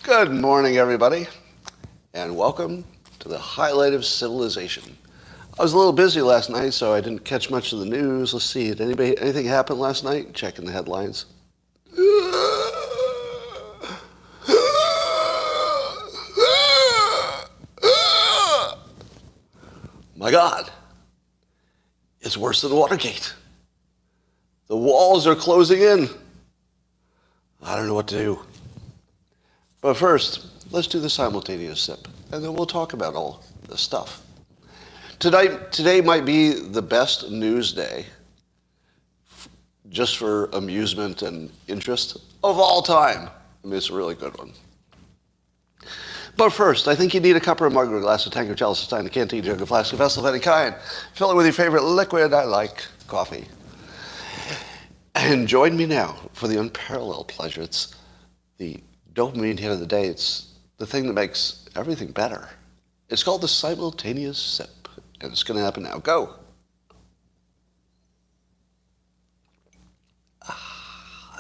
Good morning, everybody, and welcome to the highlight of civilization. I was a little busy last night, so I didn't catch much of the news. Let's see, did anything happen last night? Checking the headlines. My God, it's worse than Watergate. The walls are closing in. I don't know what to do. But first, let's do the simultaneous sip, and then we'll talk about all this stuff. Today might be the best news day, just for amusement and interest, of all time. I mean, it's a really good one. But first, I think you need a cup or a mug or a glass, a tank or chalice, a stein, a canteen, jug, a flask, a vessel of any kind. Fill it with your favorite liquid. I like coffee. And join me now for the unparalleled pleasure. It's the dopamine hit of the day. It's the thing that makes everything better. It's called the simultaneous sip, and it's going to happen now. Go.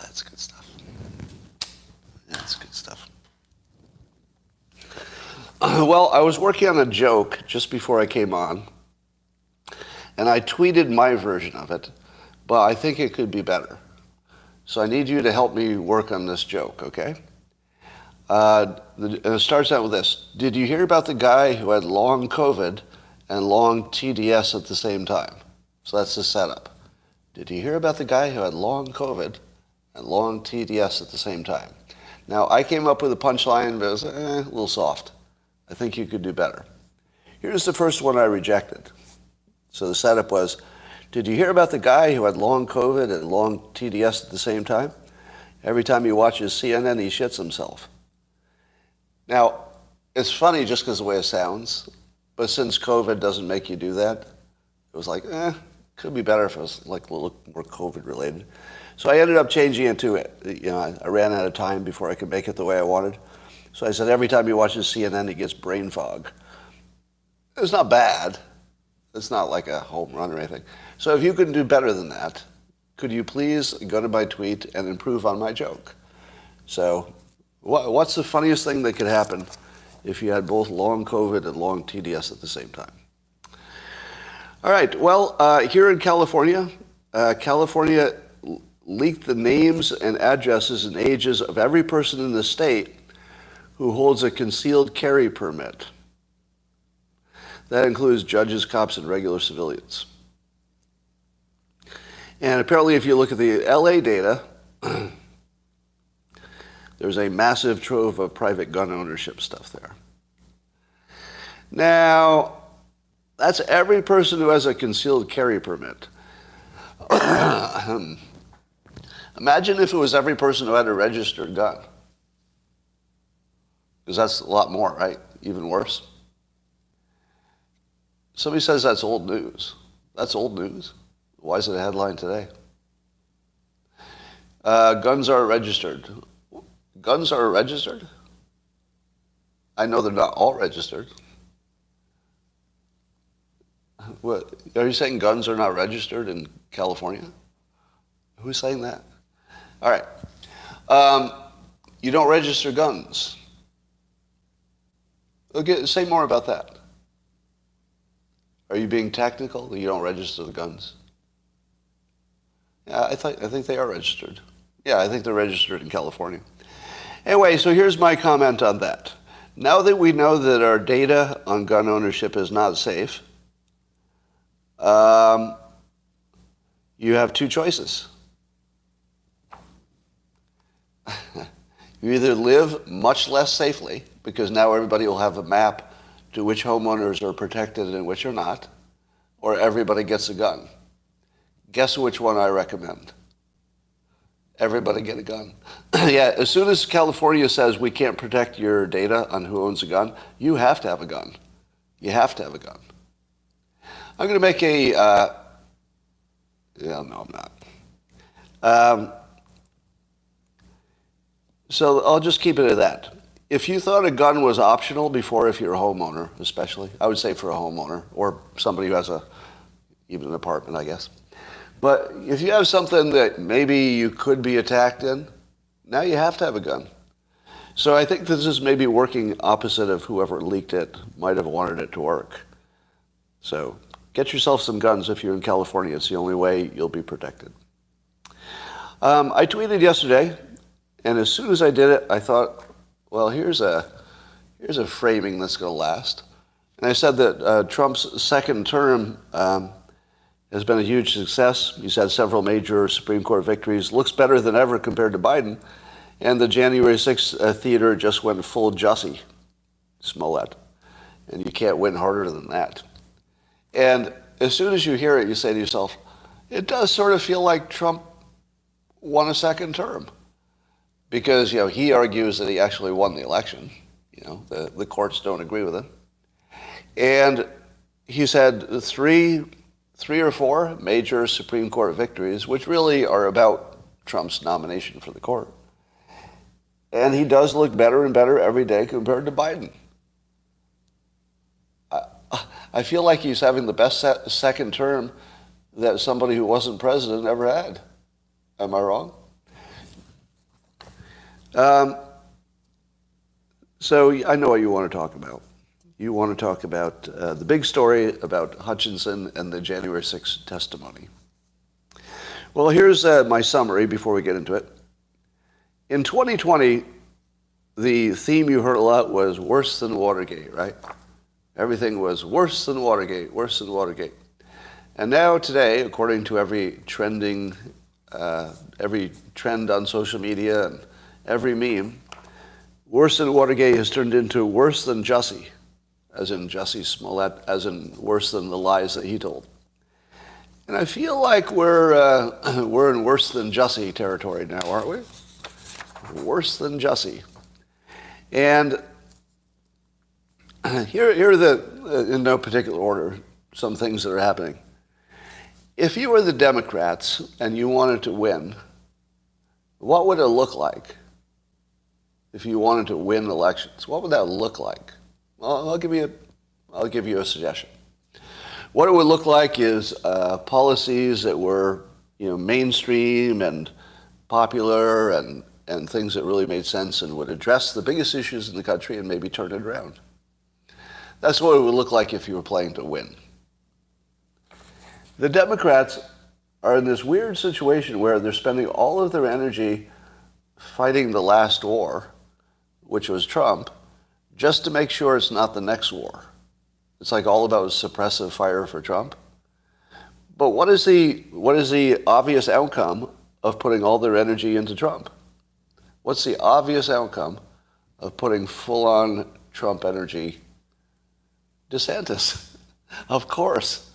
That's good stuff. That's good stuff. Well, I was working on a joke just before I came on, and I tweeted my version of it, but I think it could be better. So I need you to help me work on this joke, okay? And it starts out with this. Did you hear about the guy who had long COVID and long TDS at the same time? So that's the setup. Did you hear about the guy who had long COVID and long TDS at the same time? Now, I came up with a punchline, but it was a little soft. I think you could do better. Here's the first one I rejected. So the setup was, did you hear about the guy who had long COVID and long TDS at the same time? Every time he watches CNN, he shits himself. Now, it's funny just because of the way it sounds, but since COVID doesn't make you do that, it was like, could be better if it was like a little more COVID related. So I ended up changing it to it. You know, I ran out of time before I could make it the way I wanted. So I said, every time he watches CNN, he gets brain fog. It's not bad. It's not like a home run or anything. So if you could do better than that, could you please go to my tweet and improve on my joke? So what's the funniest thing that could happen if you had both long COVID and long TDS at the same time? All right, well, here in California, California leaked the names and addresses and ages of every person in the state who holds a concealed carry permit. That includes judges, cops, and regular civilians. And apparently, if you look at the LA data, there's a massive trove of private gun ownership stuff there. Now, that's every person who has a concealed carry permit. Imagine if it was every person who had a registered gun. Because that's a lot more, right? Even worse. Somebody says that's old news. That's old news. Why is it a headline today? Guns are registered. Guns are registered? I know they're not all registered. What, are you saying guns are not registered in California? Who's saying that? All right. You don't register guns. Okay, say more about that. Are you being technical? You don't register the guns? Yeah, I think they are registered. Yeah, I think they're registered in California. Anyway, so here's my comment on that. Now that we know that our data on gun ownership is not safe, you have two choices. You either live much less safely, because now everybody will have a map to which homeowners are protected and which are not, or everybody gets a gun. Guess which one I recommend? Everybody get a gun. Yeah, as soon as California says we can't protect your data on who owns a gun, you have to have a gun. You have to have a gun. I'm going to make a... no, I'm not. So I'll just keep it at that. If you thought a gun was optional before, if you're a homeowner especially, I would say for a homeowner, or somebody who has even an apartment, I guess. But if you have something that maybe you could be attacked in, now you have to have a gun. So I think this is maybe working opposite of whoever leaked it might have wanted it to work. So get yourself some guns if you're in California. It's the only way you'll be protected. I tweeted yesterday, and as soon as I did it, I thought, well, here's a framing that's going to last. And I said that Trump's second term has been a huge success. He's had several major Supreme Court victories. Looks better than ever compared to Biden. And the January 6th theater just went full Jussie, Smollett. And you can't win harder than that. And as soon as you hear it, you say to yourself, it does sort of feel like Trump won a second term. Because, he argues that he actually won the election. The courts don't agree with him. And he's had three or four major Supreme Court victories, which really are about Trump's nomination for the court. And he does look better and better every day compared to Biden. I feel like he's having the best second term that somebody who wasn't president ever had. Am I wrong? So I know what you want to talk about. You want to talk about the big story about Hutchinson and the January 6th testimony. Well, here's my summary before we get into it. In 2020, the theme you heard a lot was worse than Watergate, right? Everything was worse than Watergate, worse than Watergate. And now today, according to every trend on social media and every meme, worse than Watergate has turned into worse than Jussie, as in Jussie Smollett, as in worse than the lies that he told. And I feel like we're in worse than Jussie territory now, aren't we? Worse than Jussie. And here are in no particular order, some things that are happening. If you were the Democrats and you wanted to win, what would it look like if you wanted to win elections? What would that look like? Well, I'll give you a suggestion. What it would look like is policies that were, mainstream and popular and things that really made sense and would address the biggest issues in the country and maybe turn it around. That's what it would look like if you were playing to win. The Democrats are in this weird situation where they're spending all of their energy fighting the last war, which was Trump, just to make sure it's not the next war. It's like all about suppressive fire for Trump. But what is the obvious outcome of putting all their energy into Trump? What's the obvious outcome of putting full-on Trump energy? DeSantis, of course.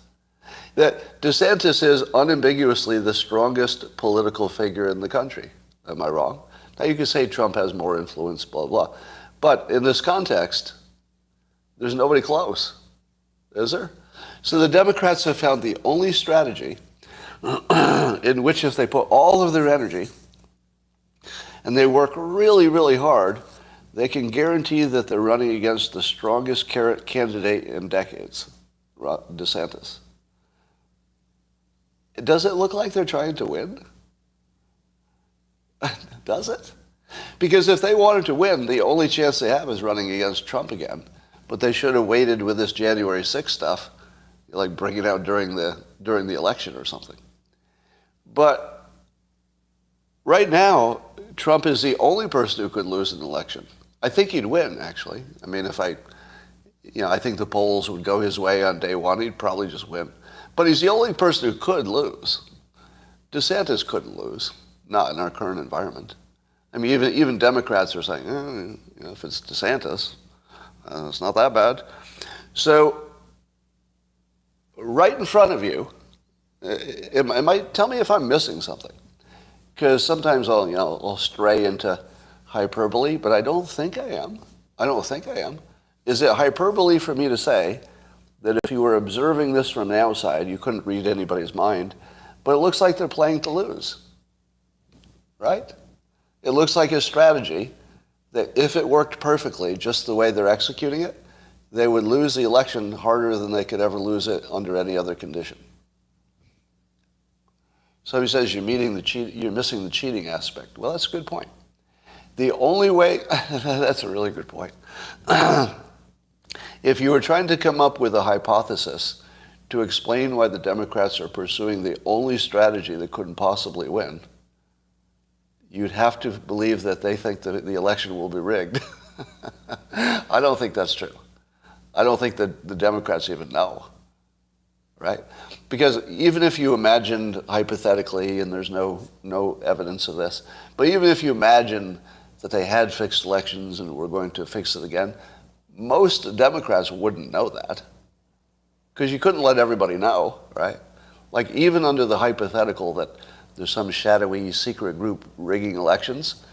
That DeSantis is unambiguously the strongest political figure in the country. Am I wrong? Now you can say Trump has more influence, blah, blah. But in this context, there's nobody close, is there? So the Democrats have found the only strategy in which if they put all of their energy and they work really, really hard, they can guarantee that they're running against the strongest candidate in decades, DeSantis. Does it look like they're trying to win? Does it? Because if they wanted to win, the only chance they have is running against Trump again. But they should have waited with this January 6th stuff, like bring it out during the election or something. But right now, Trump is the only person who could lose an election. I think he'd win, actually. I mean, I think the polls would go his way on day one. He'd probably just win. But he's the only person who could lose. DeSantis couldn't lose, not in our current environment. I mean, even Democrats are saying, if it's DeSantis, it's not that bad. So, right in front of you, tell me if I'm missing something, because sometimes I'll stray into hyperbole, but I don't think I am. Is it hyperbole for me to say that if you were observing this from the outside, you couldn't read anybody's mind, but it looks like they're playing to lose, right? It looks like a strategy that if it worked perfectly, just the way they're executing it, they would lose the election harder than they could ever lose it under any other condition. Somebody says you're missing the cheating aspect. Well, that's a good point. The only way, that's a really good point. If you were trying to come up with a hypothesis to explain why the Democrats are pursuing the only strategy that couldn't possibly win, you'd have to believe that they think that the election will be rigged. I don't think that's true. I don't think that the Democrats even know, right? Because even if you imagined hypothetically, and there's no evidence of this, but even if you imagine that they had fixed elections and were going to fix it again, most Democrats wouldn't know that. Because you couldn't let everybody know, right? Like even under the hypothetical that there's some shadowy secret group rigging elections,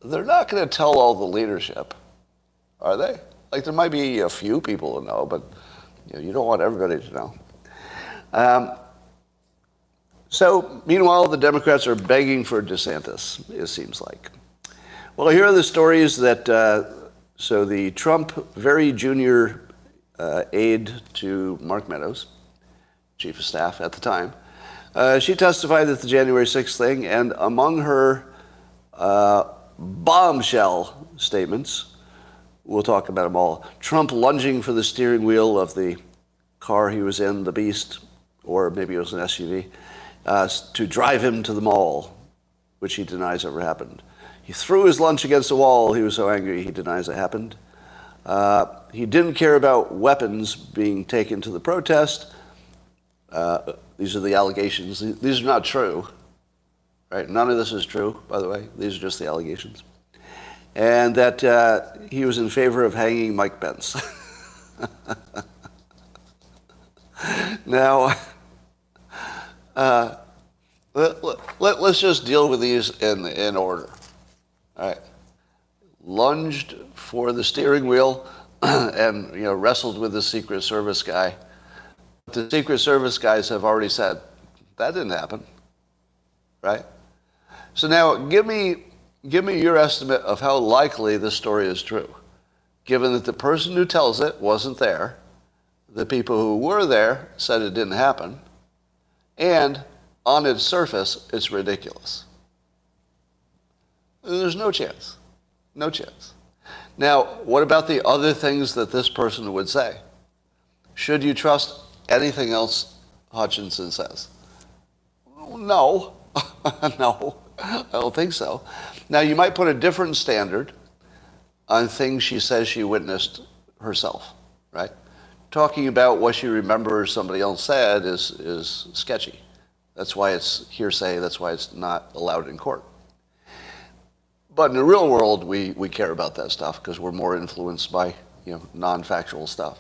they're not going to tell all the leadership, are they? Like there might be a few people who know, but you don't want everybody to know. So meanwhile, the Democrats are begging for DeSantis, it seems like. Well, here are the stories that, so the Trump very junior aide to Mark Meadows, chief of staff at the time, she testified at the January 6th thing, and among her bombshell statements, we'll talk about them all, Trump lunging for the steering wheel of the car he was in, the Beast, or maybe it was an SUV, to drive him to the mall, which he denies ever happened. He threw his lunch against the wall. He was so angry he denies it happened. He didn't care about weapons being taken to the protest. These are the allegations. These are not true, right? None of this is true, by the way. These are just the allegations. And that he was in favor of hanging Mike Pence. Now, let's just deal with these in order. All right. Lunged for the steering wheel and wrestled with the Secret Service guy. The Secret Service guys have already said that didn't happen, right? So now give me your estimate of how likely this story is true, given that the person who tells it wasn't there, the people who were there said it didn't happen, and on its surface, it's ridiculous. There's no chance. No chance. Now, what about the other things that this person would say? Should you trust anything else Hutchinson says? No. No, I don't think so. Now, you might put a different standard on things she says she witnessed herself, right? Talking about what she remembers somebody else said is sketchy. That's why it's hearsay. That's why it's not allowed in court. But in the real world, we care about that stuff because we're more influenced by non-factual stuff.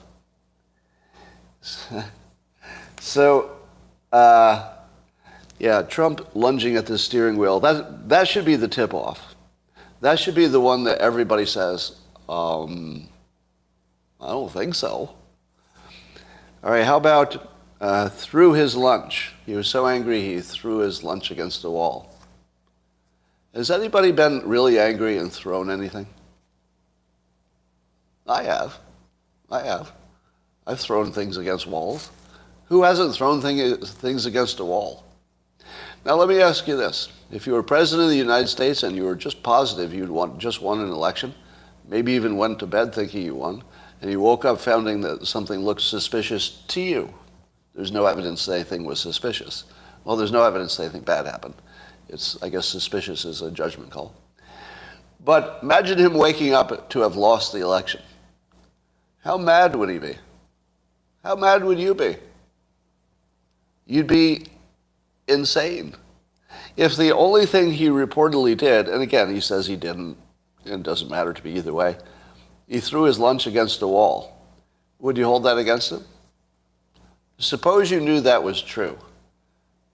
So, Trump lunging at the steering wheel, that should be the tip-off. That should be the one that everybody says, I don't think so. All right, how about threw his lunch? He was so angry he threw his lunch against the wall. Has anybody been really angry and thrown anything? I have. I've thrown things against walls. Who hasn't thrown things against a wall? Now let me ask you this. If you were president of the United States and you were just positive you'd just won an election, maybe even went to bed thinking you won, and you woke up finding that something looked suspicious to you, there's no evidence that anything was suspicious. Well, there's no evidence that anything bad happened. I guess suspicious is a judgment call. But imagine him waking up to have lost the election. How mad would he be? How mad would you be? You'd be insane. If the only thing he reportedly did, and again, he says he didn't, and it doesn't matter to me either way, he threw his lunch against the wall. Would you hold that against him? Suppose you knew that was true,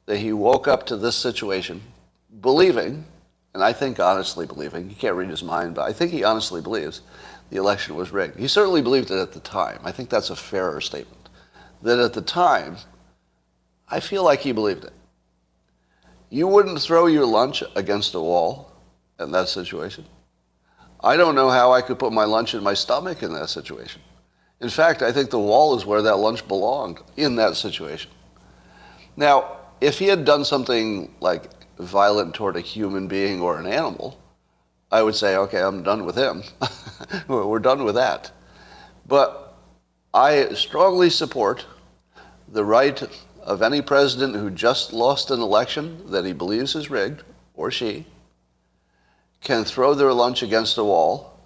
that he woke up to this situation believing, and I think honestly believing, you can't read his mind, but I think he honestly believes the election was rigged. He certainly believed it at the time. I think that's a fairer statement. That at the time, I feel like he believed it. You wouldn't throw your lunch against a wall in that situation. I don't know how I could put my lunch in my stomach in that situation. In fact, I think the wall is where that lunch belonged in that situation. Now, if he had done something like violent toward a human being or an animal, I would say, okay, I'm done with him. We're done with that. But I strongly support the right of any president who just lost an election that he believes is rigged, or she, can throw their lunch against a wall,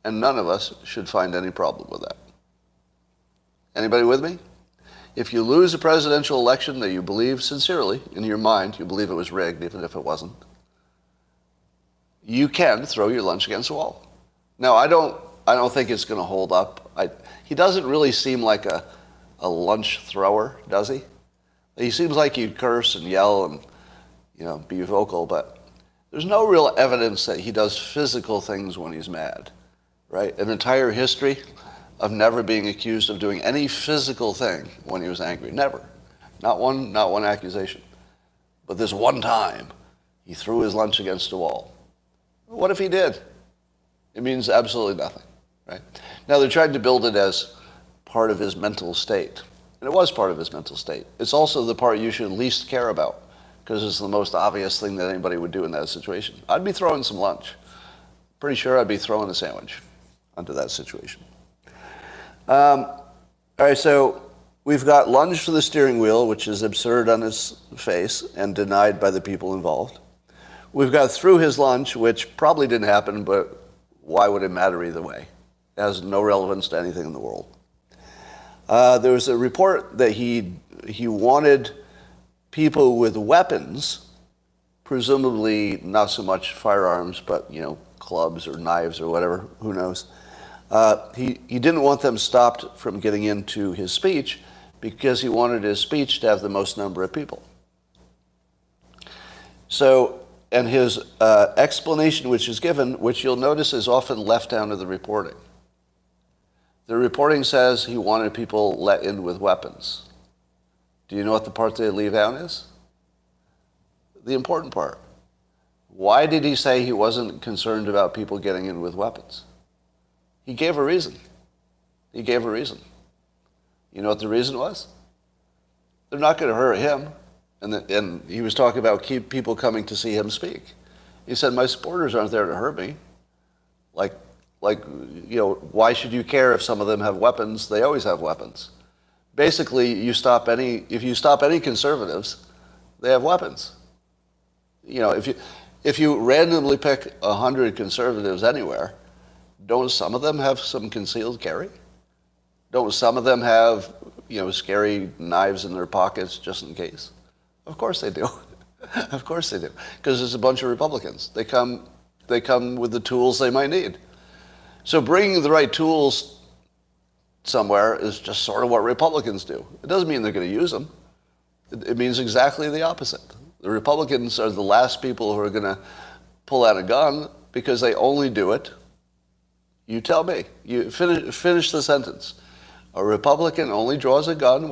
and none of us should find any problem with that. Anybody with me? If you lose a presidential election that you believe sincerely, in your mind, you believe it was rigged, even if it wasn't, you can throw your lunch against the wall. Now, I don't think it's going to hold up. He doesn't really seem like a lunch thrower, does he? He seems like he'd curse and yell and, be vocal, but there's no real evidence that he does physical things when he's mad, right? An entire history of never being accused of doing any physical thing when he was angry. Never. Not one accusation. But this one time, he threw his lunch against a wall. What if he did? It means absolutely nothing, right? Now, they're trying to build it as part of his mental state. And it was part of his mental state. It's also the part you should least care about, because it's the most obvious thing that anybody would do in that situation. I'd be throwing some lunch. Pretty sure I'd be throwing a sandwich onto that situation. All right, so we've got lunge for the steering wheel, which is absurd on its face and denied by the people involved. We've got through his lunch, which probably didn't happen, but why would it matter either way? It has no relevance to anything in the world. There was a report that he wanted people with weapons, presumably not so much firearms, but clubs or knives or whatever, who knows. He didn't want them stopped from getting into his speech because he wanted his speech to have the most number of people. So, and his explanation which is given, which you'll notice is often left down to the reporting. The reporting says he wanted people let in with weapons. Do you know what the part they leave out is? The important part. Why did he say he wasn't concerned about people getting in with weapons? He gave a reason. He gave a reason. You know what the reason was? They're not going to hurt him. And he was talking about keep people coming to see him speak. He said, my supporters aren't there to hurt me. Why should you care if some of them have weapons? They always have weapons. Basically, if you stop any conservatives, they have weapons. If you randomly pick 100 conservatives anywhere, don't some of them have some concealed carry? Don't some of them have, scary knives in their pockets just in case? Of course they do. Of course they do. Because there's a bunch of Republicans. They come with the tools they might need. So bringing the right tools somewhere is just sort of what Republicans do. It doesn't mean they're going to use them. It means exactly the opposite. The Republicans are the last people who are going to pull out a gun because they only do it. You tell me. You finish the sentence. A Republican only draws a gun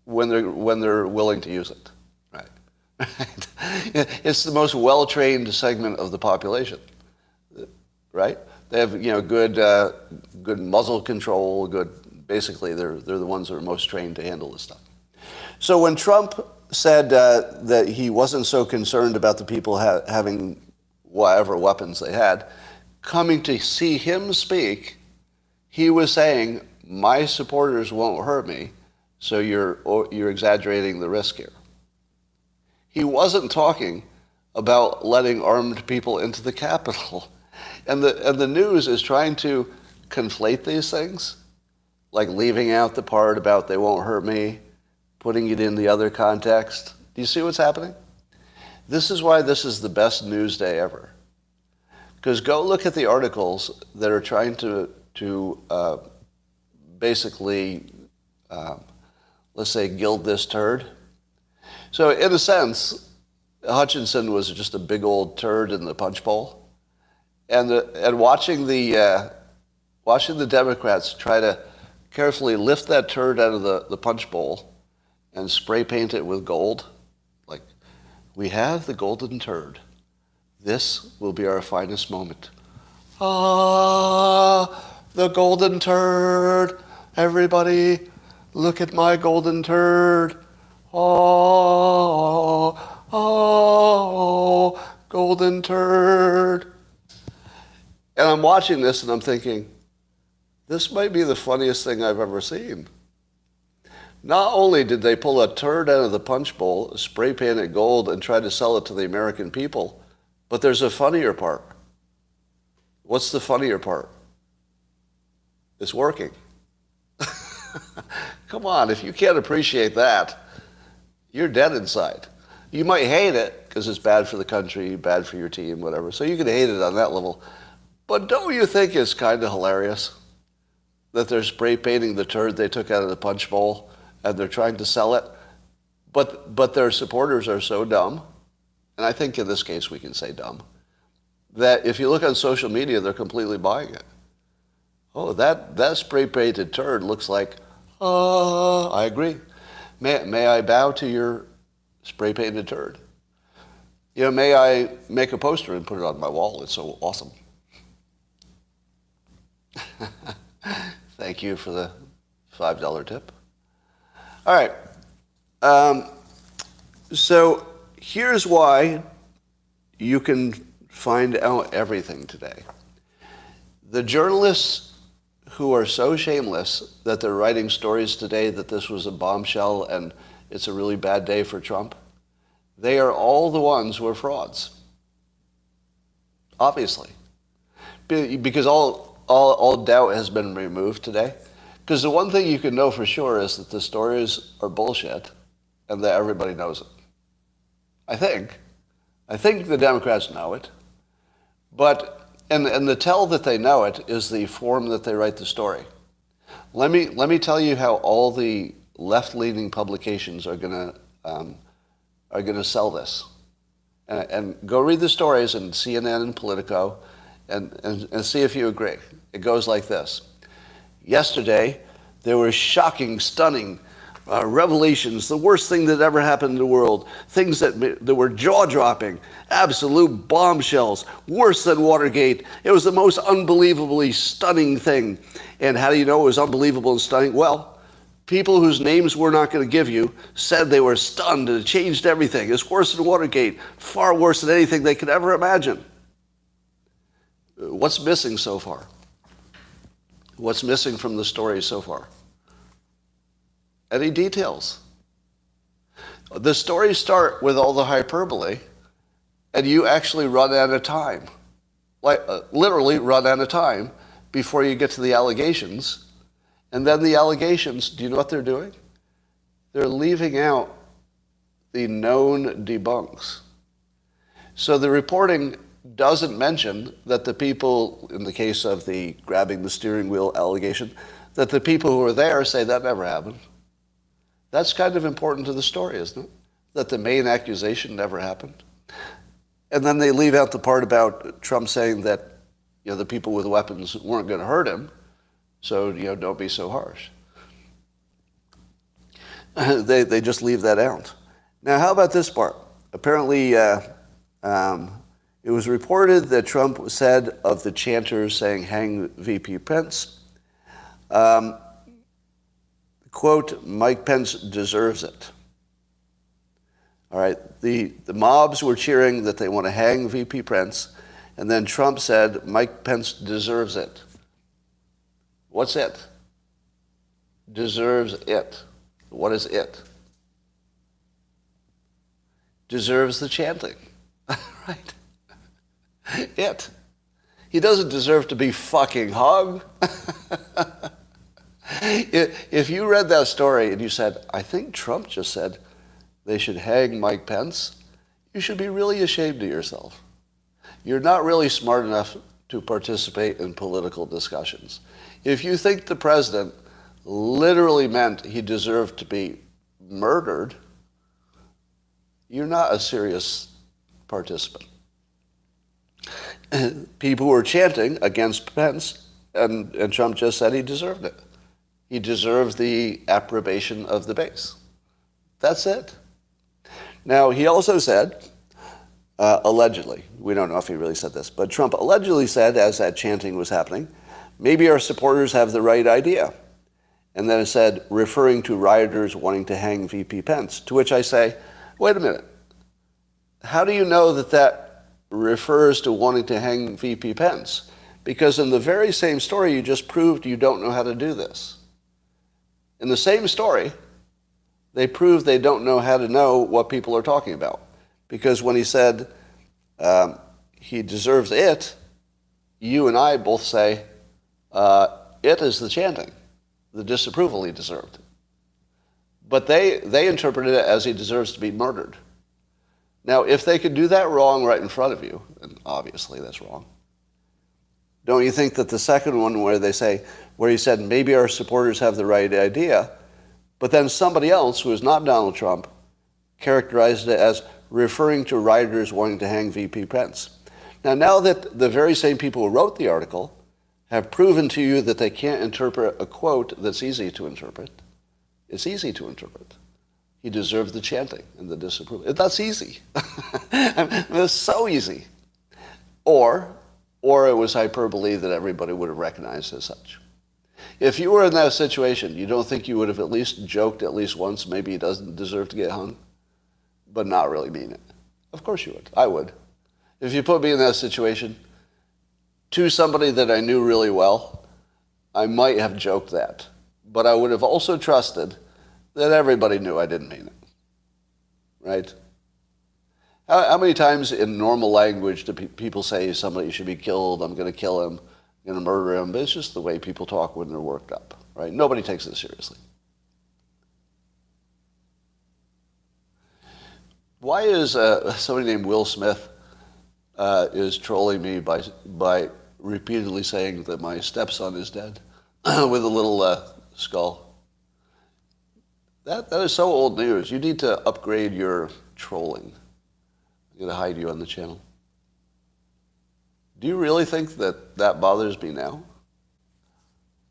when they're willing to use it. Right? It's the most well-trained segment of the population. Right? They have good muzzle control. Basically they're the ones that are most trained to handle this stuff. So when Trump said that he wasn't so concerned about the people having whatever weapons they had, coming to see him speak, he was saying, my supporters won't hurt me, so you're exaggerating the risk here. He wasn't talking about letting armed people into the Capitol. And the news is trying to conflate these things, like leaving out the part about they won't hurt me, putting it in the other context. Do you see what's happening? This is why this is the best news day ever. Because go look at the articles that are trying to basically, let's say, gild this turd. So in a sense, Hutchinson was just a big old turd in the punch bowl. And watching the Democrats try to carefully lift that turd out of the punch bowl and spray paint it with gold, like, we have the golden turd. This will be our finest moment. Ah, the golden turd. Everybody, look at my golden turd. Oh, Golden Turd. And I'm watching this and I'm thinking, this might be the funniest thing I've ever seen. Not only did they pull a turd out of the punch bowl, spray paint it gold, and try to sell it to the American people, but there's a funnier part. What's the funnier part? It's working. Come on, if you can't appreciate that, you're dead inside. You might hate it because it's bad for the country, bad for your team, whatever. So you can hate it on that level. But don't you think it's kind of hilarious that they're spray painting the turd they took out of the punch bowl and they're trying to sell it? But their supporters are so dumb, and I think in this case we can say dumb, that if you look on social media, they're completely buying it. Oh, that spray painted turd looks like, I agree. May I bow to your spray painted turd? You know, may I make a poster and put it on my wall? It's so awesome. Thank you for the $5 tip. All right. So here's why you can find out everything today. The journalists who are so shameless that they're writing stories today that this was a bombshell and it's a really bad day for Trump, they are all the ones who are frauds. Obviously. Because all doubt has been removed today. Because the one thing you can know for sure is that the stories are bullshit and that everybody knows it. I think the Democrats know it. But and the tell that they know it is the form that they write the story. Let me tell you how all the left-leaning publications are gonna sell this. And go read the stories in CNN and Politico and see if you agree. It goes like this. Yesterday, there were shocking, stunning revelations, the worst thing that ever happened in the world, things that were jaw-dropping, absolute bombshells, worse than Watergate. It was the most unbelievably stunning thing. And how do you know it was unbelievable and stunning? Well, people whose names we're not going to give you said they were stunned and it changed everything. It's worse than Watergate, far worse than anything they could ever imagine. What's missing so far? What's missing from the story so far? Any details? The stories start with all the hyperbole, and you actually run out of time. Literally run out of time before you get to the allegations. And then the allegations, do you know what they're doing? They're leaving out the known debunks. So the reporting doesn't mention that the people, in the case of the grabbing the steering wheel allegation, that the people who were there say that never happened. That's kind of important to the story, isn't it? That the main accusation never happened. And then they leave out the part about Trump saying that, the people with weapons weren't going to hurt him, so, don't be so harsh. They just leave that out. Now, how about this part? Apparently, it was reported that Trump said of the chanters saying, "Hang VP Pence," quote, "Mike Pence deserves it." All right, the mobs were cheering that they want to hang VP Pence, and then Trump said, "Mike Pence deserves it." What's it? Deserves it. What is it? Deserves the chanting, right? It. He doesn't deserve to be fucking hung. If you read that story and you said, "I think Trump just said they should hang Mike Pence," you should be really ashamed of yourself. You're not really smart enough to participate in political discussions. If you think the president literally meant he deserved to be murdered, you're not a serious participant. People were chanting against Pence, and Trump just said he deserved it. He deserved the approbation of the base. That's it. Now, he also said, allegedly, we don't know if he really said this, but Trump allegedly said, as that chanting was happening, "Maybe our supporters have the right idea." And then it said, referring to rioters wanting to hang VP Pence, to which I say, wait a minute. How do you know that refers to wanting to hang VP Pence. Because in the very same story, you just proved you don't know how to do this. In the same story, they prove they don't know how to know what people are talking about. Because when he said he deserves it, you and I both say it is the chanting, the disapproval he deserved. But they interpreted it as he deserves to be murdered. Now, if they could do that wrong right in front of you, and obviously that's wrong, don't you think that the second one where he said maybe our supporters have the right idea, but then somebody else who is not Donald Trump characterized it as referring to rioters wanting to hang VP Pence. Now that the very same people who wrote the article have proven to you that they can't interpret a quote that's easy to interpret, it's easy to interpret. He deserved the chanting and the disapproval. That's easy. It's so easy. Or it was hyperbole that everybody would have recognized as such. If you were in that situation, you don't think you would have at least joked at least once, maybe he doesn't deserve to get hung, but not really mean it? Of course you would. I would. If you put me in that situation, to somebody that I knew really well, I might have joked that. But I would have also trusted that everybody knew I didn't mean it. Right? How many times in normal language do people say somebody should be killed, I'm going to kill him, I'm going to murder him? But it's just the way people talk when they're worked up. Right? Nobody takes it seriously. Why is somebody named Will Smith is trolling me by repeatedly saying that my stepson is dead with a little skull? That is so old news. You need to upgrade your trolling. I'm going to hide you on the channel. Do you really think that bothers me now?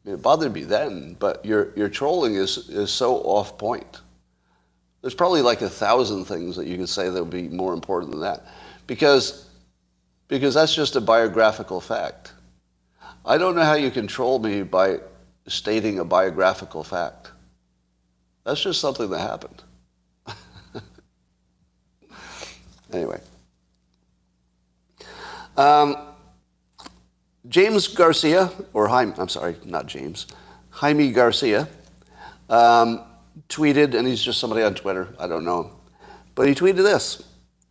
I mean, it bothered me then, but your trolling is so off point. There's probably like 1,000 things that you could say that would be more important than that. Because that's just a biographical fact. I don't know how you can troll me by stating a biographical fact. That's just something that happened. Anyway. James Garcia, or Jaime, I'm sorry, not James, Jaime Garcia, tweeted, and he's just somebody on Twitter, I don't know him, but he tweeted this,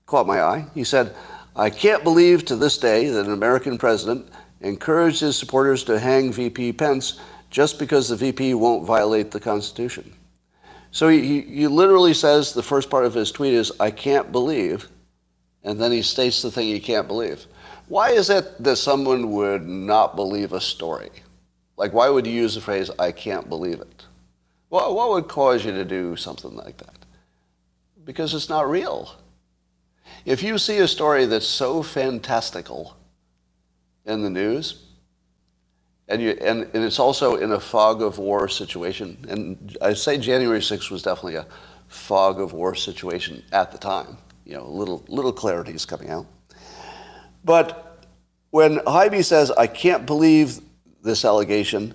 caught my eye. He said, "I can't believe to this day that an American president encouraged his supporters to hang VP Pence just because the VP won't violate the Constitution." So he literally says, the first part of his tweet is, "I can't believe," and then he states the thing he can't believe. Why is it that someone would not believe a story? Like, why would you use the phrase, "I can't believe it"? Well, what would cause you to do something like that? Because it's not real. If you see a story that's so fantastical in the news, and it's also in a fog of war situation, and I say January 6th was definitely a fog of war situation at the time. You know, little clarity is coming out. But when Jaime says, "I can't believe this allegation,"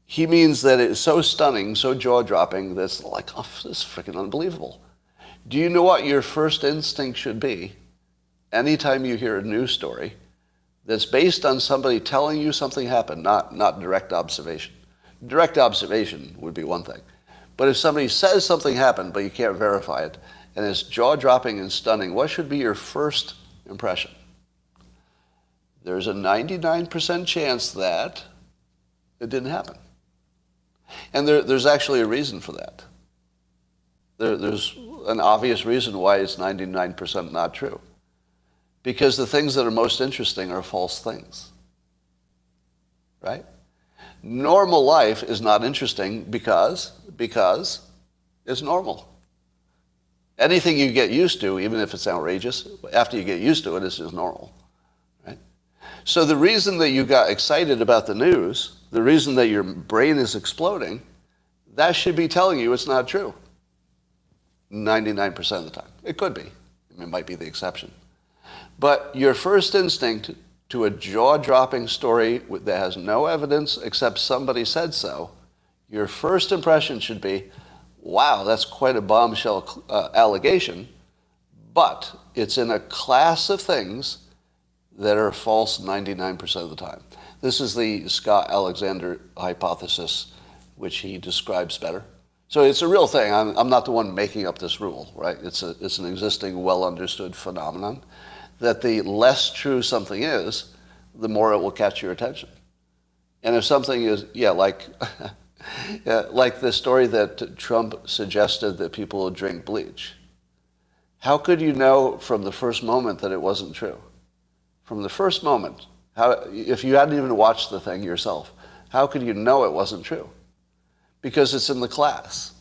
he means that it's so stunning, so jaw-dropping, that it's like, oh, this is freaking unbelievable. Do you know what your first instinct should be anytime you hear a news story that's based on somebody telling you something happened, not direct observation? Direct observation would be one thing. But if somebody says something happened, but you can't verify it, and it's jaw-dropping and stunning, what should be your first impression? There's a 99% chance that it didn't happen. And there's actually a reason for that. There's an obvious reason why it's 99% not true. Because the things that are most interesting are false things. Right? Normal life is not interesting because it's normal. Anything you get used to, even if it's outrageous, after you get used to it, it's just normal. Right? So the reason that you got excited about the news, the reason that your brain is exploding, that should be telling you it's not true. 99% of the time. It could be. It might be the exception. But your first instinct to a jaw-dropping story that has no evidence except somebody said so, your first impression should be, wow, that's quite a bombshell allegation, but it's in a class of things that are false 99% of the time. This is the Scott Alexander hypothesis, which he describes better. So it's a real thing. I'm not the one making up this rule, right? It's an existing, well-understood phenomenon that the less true something is, the more it will catch your attention. And if something is, like the story that Trump suggested that people would drink bleach. How could you know from the first moment that it wasn't true? From the first moment, if you hadn't even watched the thing yourself, how could you know it wasn't true? Because it's in the class.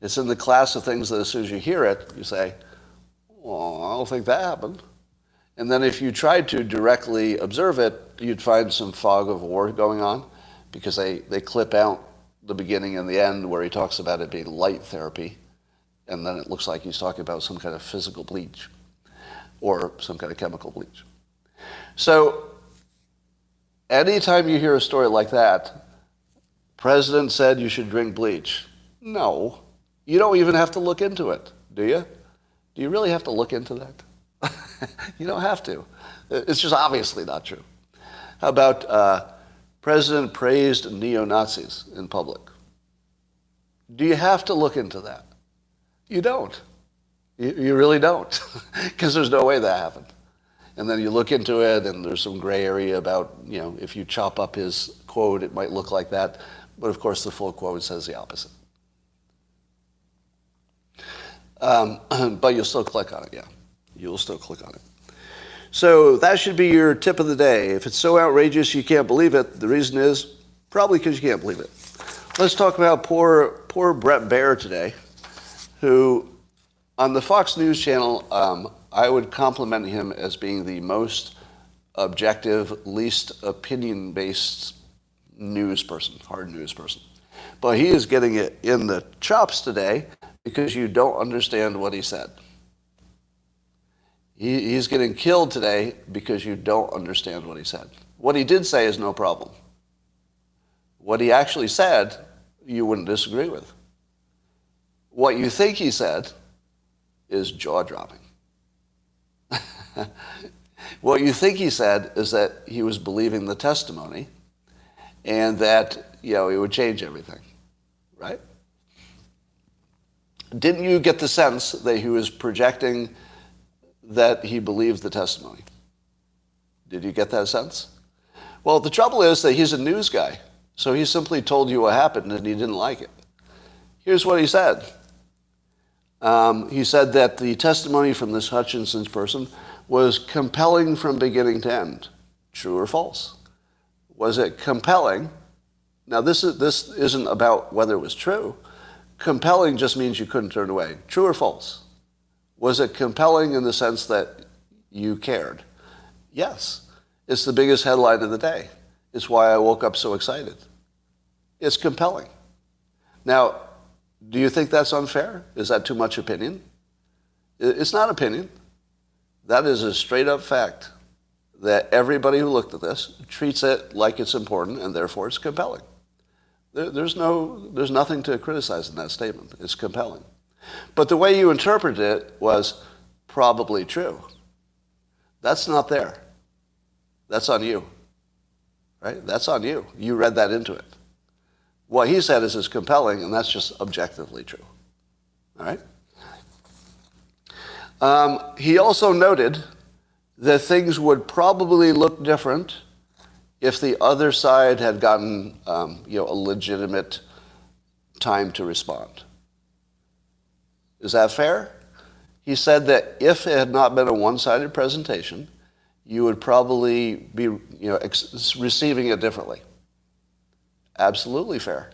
It's in the class of things that as soon as you hear it, you say, well, I don't think that happened. And then if you tried to directly observe it, you'd find some fog of war going on, because they clip out the beginning and the end where he talks about it being light therapy, and then it looks like he's talking about some kind of physical bleach or some kind of chemical bleach. So anytime you hear a story like that, President said you should drink bleach. No, you don't even have to look into it, do you? Do you really have to look into that? You don't have to. It's just obviously not true. How about President praised neo-Nazis in public? Do you have to look into that? You don't. You really don't, because there's no way that happened. And then you look into it, and there's some gray area about, if you chop up his quote, it might look like that. But of course, the full quote says the opposite. But you'll still click on it, yeah. You'll still click on it. So that should be your tip of the day. If it's so outrageous you can't believe it, the reason is probably because you can't believe it. Let's talk about poor Bret Baier today, who on the Fox News channel, I would compliment him as being the most objective, least opinion-based news person, hard news person. But he is getting it in the chops today because you don't understand what he said. He's getting killed today because you don't understand what he said. What he did say is no problem. What he actually said, you wouldn't disagree with. What you think he said is jaw-dropping. What you think he said is that he was believing the testimony and that, it would change everything, right? Didn't you get the sense that he was projecting that he believed the testimony? Did you get that sense? Well, the trouble is that he's a news guy, so he simply told you what happened and he didn't like it. Here's what he said. He said that the testimony from this Hutchinson's person was compelling from beginning to end. True or false? Was it compelling? Now, this isn't about whether it was true. Compelling just means you couldn't turn away. True or false? Was it compelling in the sense that you cared? Yes. It's the biggest headline of the day. It's why I woke up so excited. It's compelling. Now, do you think that's unfair? Is that too much opinion? It's not opinion. That is a straight-up fact that everybody who looked at this treats it like it's important, and therefore it's compelling. There's nothing to criticize in that statement. It's compelling. But the way you interpreted it was probably true. That's not there. That's on you. Right? That's on you. You read that into it. What he said is it's compelling, and that's just objectively true. All right? He also noted that things would probably look different if the other side had gotten a legitimate time to respond. Is that fair? He said that if it had not been a one-sided presentation, you would probably be receiving it differently. Absolutely fair.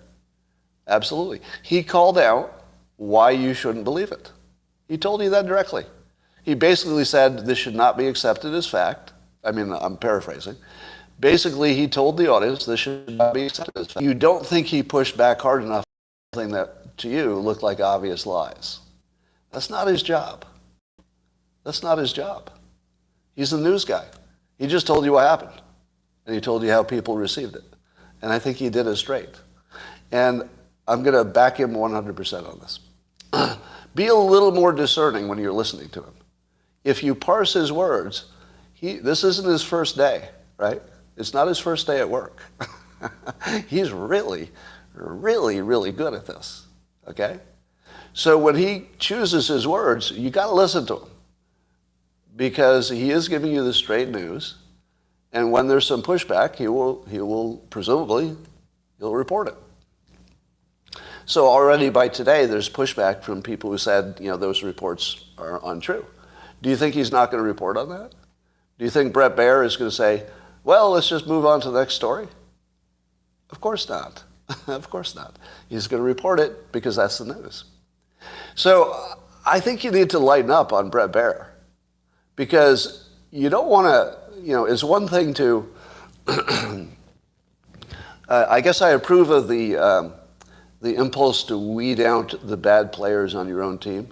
Absolutely. He called out why you shouldn't believe it. He told you that directly. He basically said this should not be accepted as fact. I mean, I'm paraphrasing. Basically, he told the audience this should not be accepted as fact. You don't think he pushed back hard enough on something that to you looked like obvious lies. That's not his job. That's not his job. He's the news guy. He just told you what happened. And he told you how people received it. And I think he did it straight. And I'm going to back him 100% on this. Be a little more discerning when you're listening to him. If you parse his words, This isn't his first day, right? It's not his first day at work. He's really, really, really good at this, okay? So when he chooses his words, you got to listen to him because he is giving you the straight news. And when there's some pushback, he will presumably, he'll report it. So already by today, there's pushback from people who said, those reports are untrue. Do you think he's not going to report on that? Do you think Bret Baier is going to say, well, let's just move on to the next story? Of course not. Of course not. He's going to report it because that's the news. So I think you need to lighten up on Bret Baier because you don't want to, it's one thing to, I guess I approve of the impulse to weed out the bad players on your own team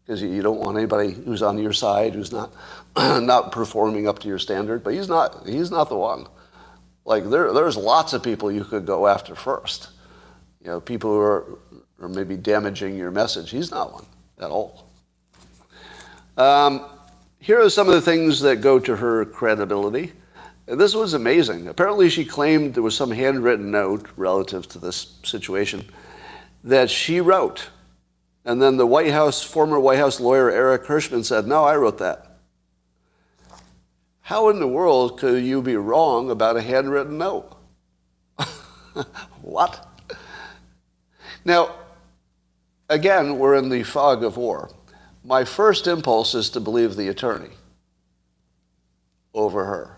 because you don't want anybody who's on your side who's not not performing up to your standard. But he's not the one. Like there's lots of people you could go after first. People who are maybe damaging your message. He's not one at all. Here are some of the things that go to her credibility. And this was amazing. Apparently she claimed there was some handwritten note relative to this situation that she wrote. And then the former White House lawyer Eric Hirschman said, no, I wrote that. How in the world could you be wrong about a handwritten note? What? Now, again, we're in the fog of war. My first impulse is to believe the attorney over her.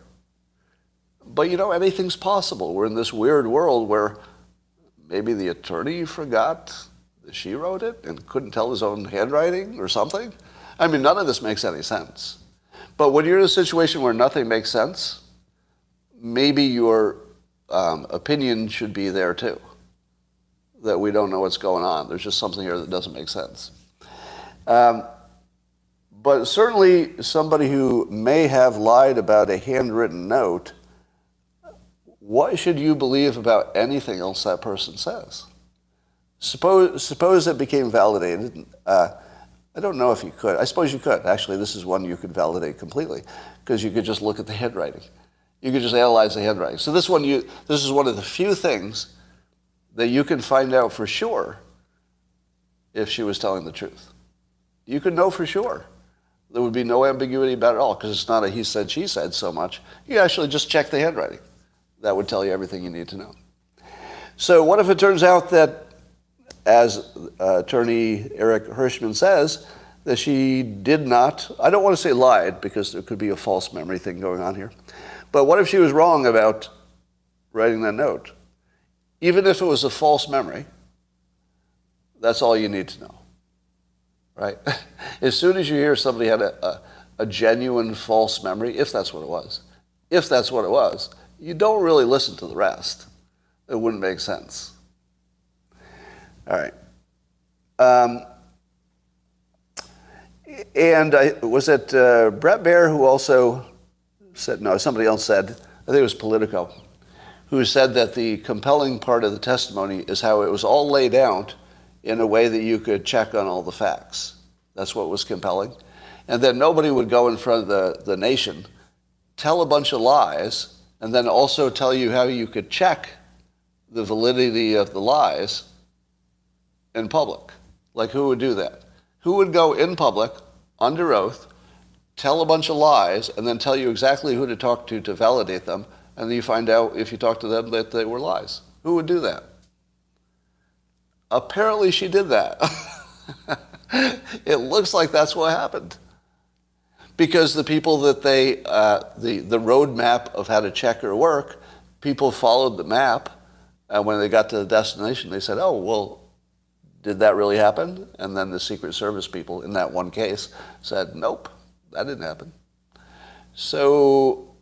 But anything's possible. We're in this weird world where maybe the attorney forgot that she wrote it and couldn't tell his own handwriting or something. I mean, none of this makes any sense. But when you're in a situation where nothing makes sense, maybe your opinion should be there too. That we don't know what's going on. There's just something here that doesn't make sense. But certainly somebody who may have lied about a handwritten note, what should you believe about anything else that person says? Suppose it became validated. I don't know if you could. I suppose you could. Actually, this is one you could validate completely because you could just look at the handwriting. You could just analyze the handwriting. So this is one of the few things that you can find out for sure if she was telling the truth. You could know for sure. There would be no ambiguity about it at all because it's not a he said, she said so much. You actually just check the handwriting. That would tell you everything you need to know. So what if it turns out that, as attorney Eric Hirschman says, that she did not, I don't want to say lied because there could be a false memory thing going on here, but what if she was wrong about writing that note? Even if it was a false memory, that's all you need to know, right? As soon as you hear somebody had a genuine false memory, if that's what it was, you don't really listen to the rest. It wouldn't make sense. All right. Was it Bret Baier who also said, no, somebody else said, I think it was Politico, who said that the compelling part of the testimony is how it was all laid out in a way that you could check on all the facts. That's what was compelling. And that nobody would go in front of the nation, tell a bunch of lies, and then also tell you how you could check the validity of the lies in public. Like, who would do that? Who would go in public, under oath, tell a bunch of lies, and then tell you exactly who to talk to validate them, and then you find out, if you talk to them, that they were lies? Who would do that? Apparently she did that. It looks like that's what happened. Because the people that the roadmap of how to check her work, people followed the map, and when they got to the destination, they said, oh, well, did that really happen? And then the Secret Service people, in that one case, said, nope, that didn't happen. So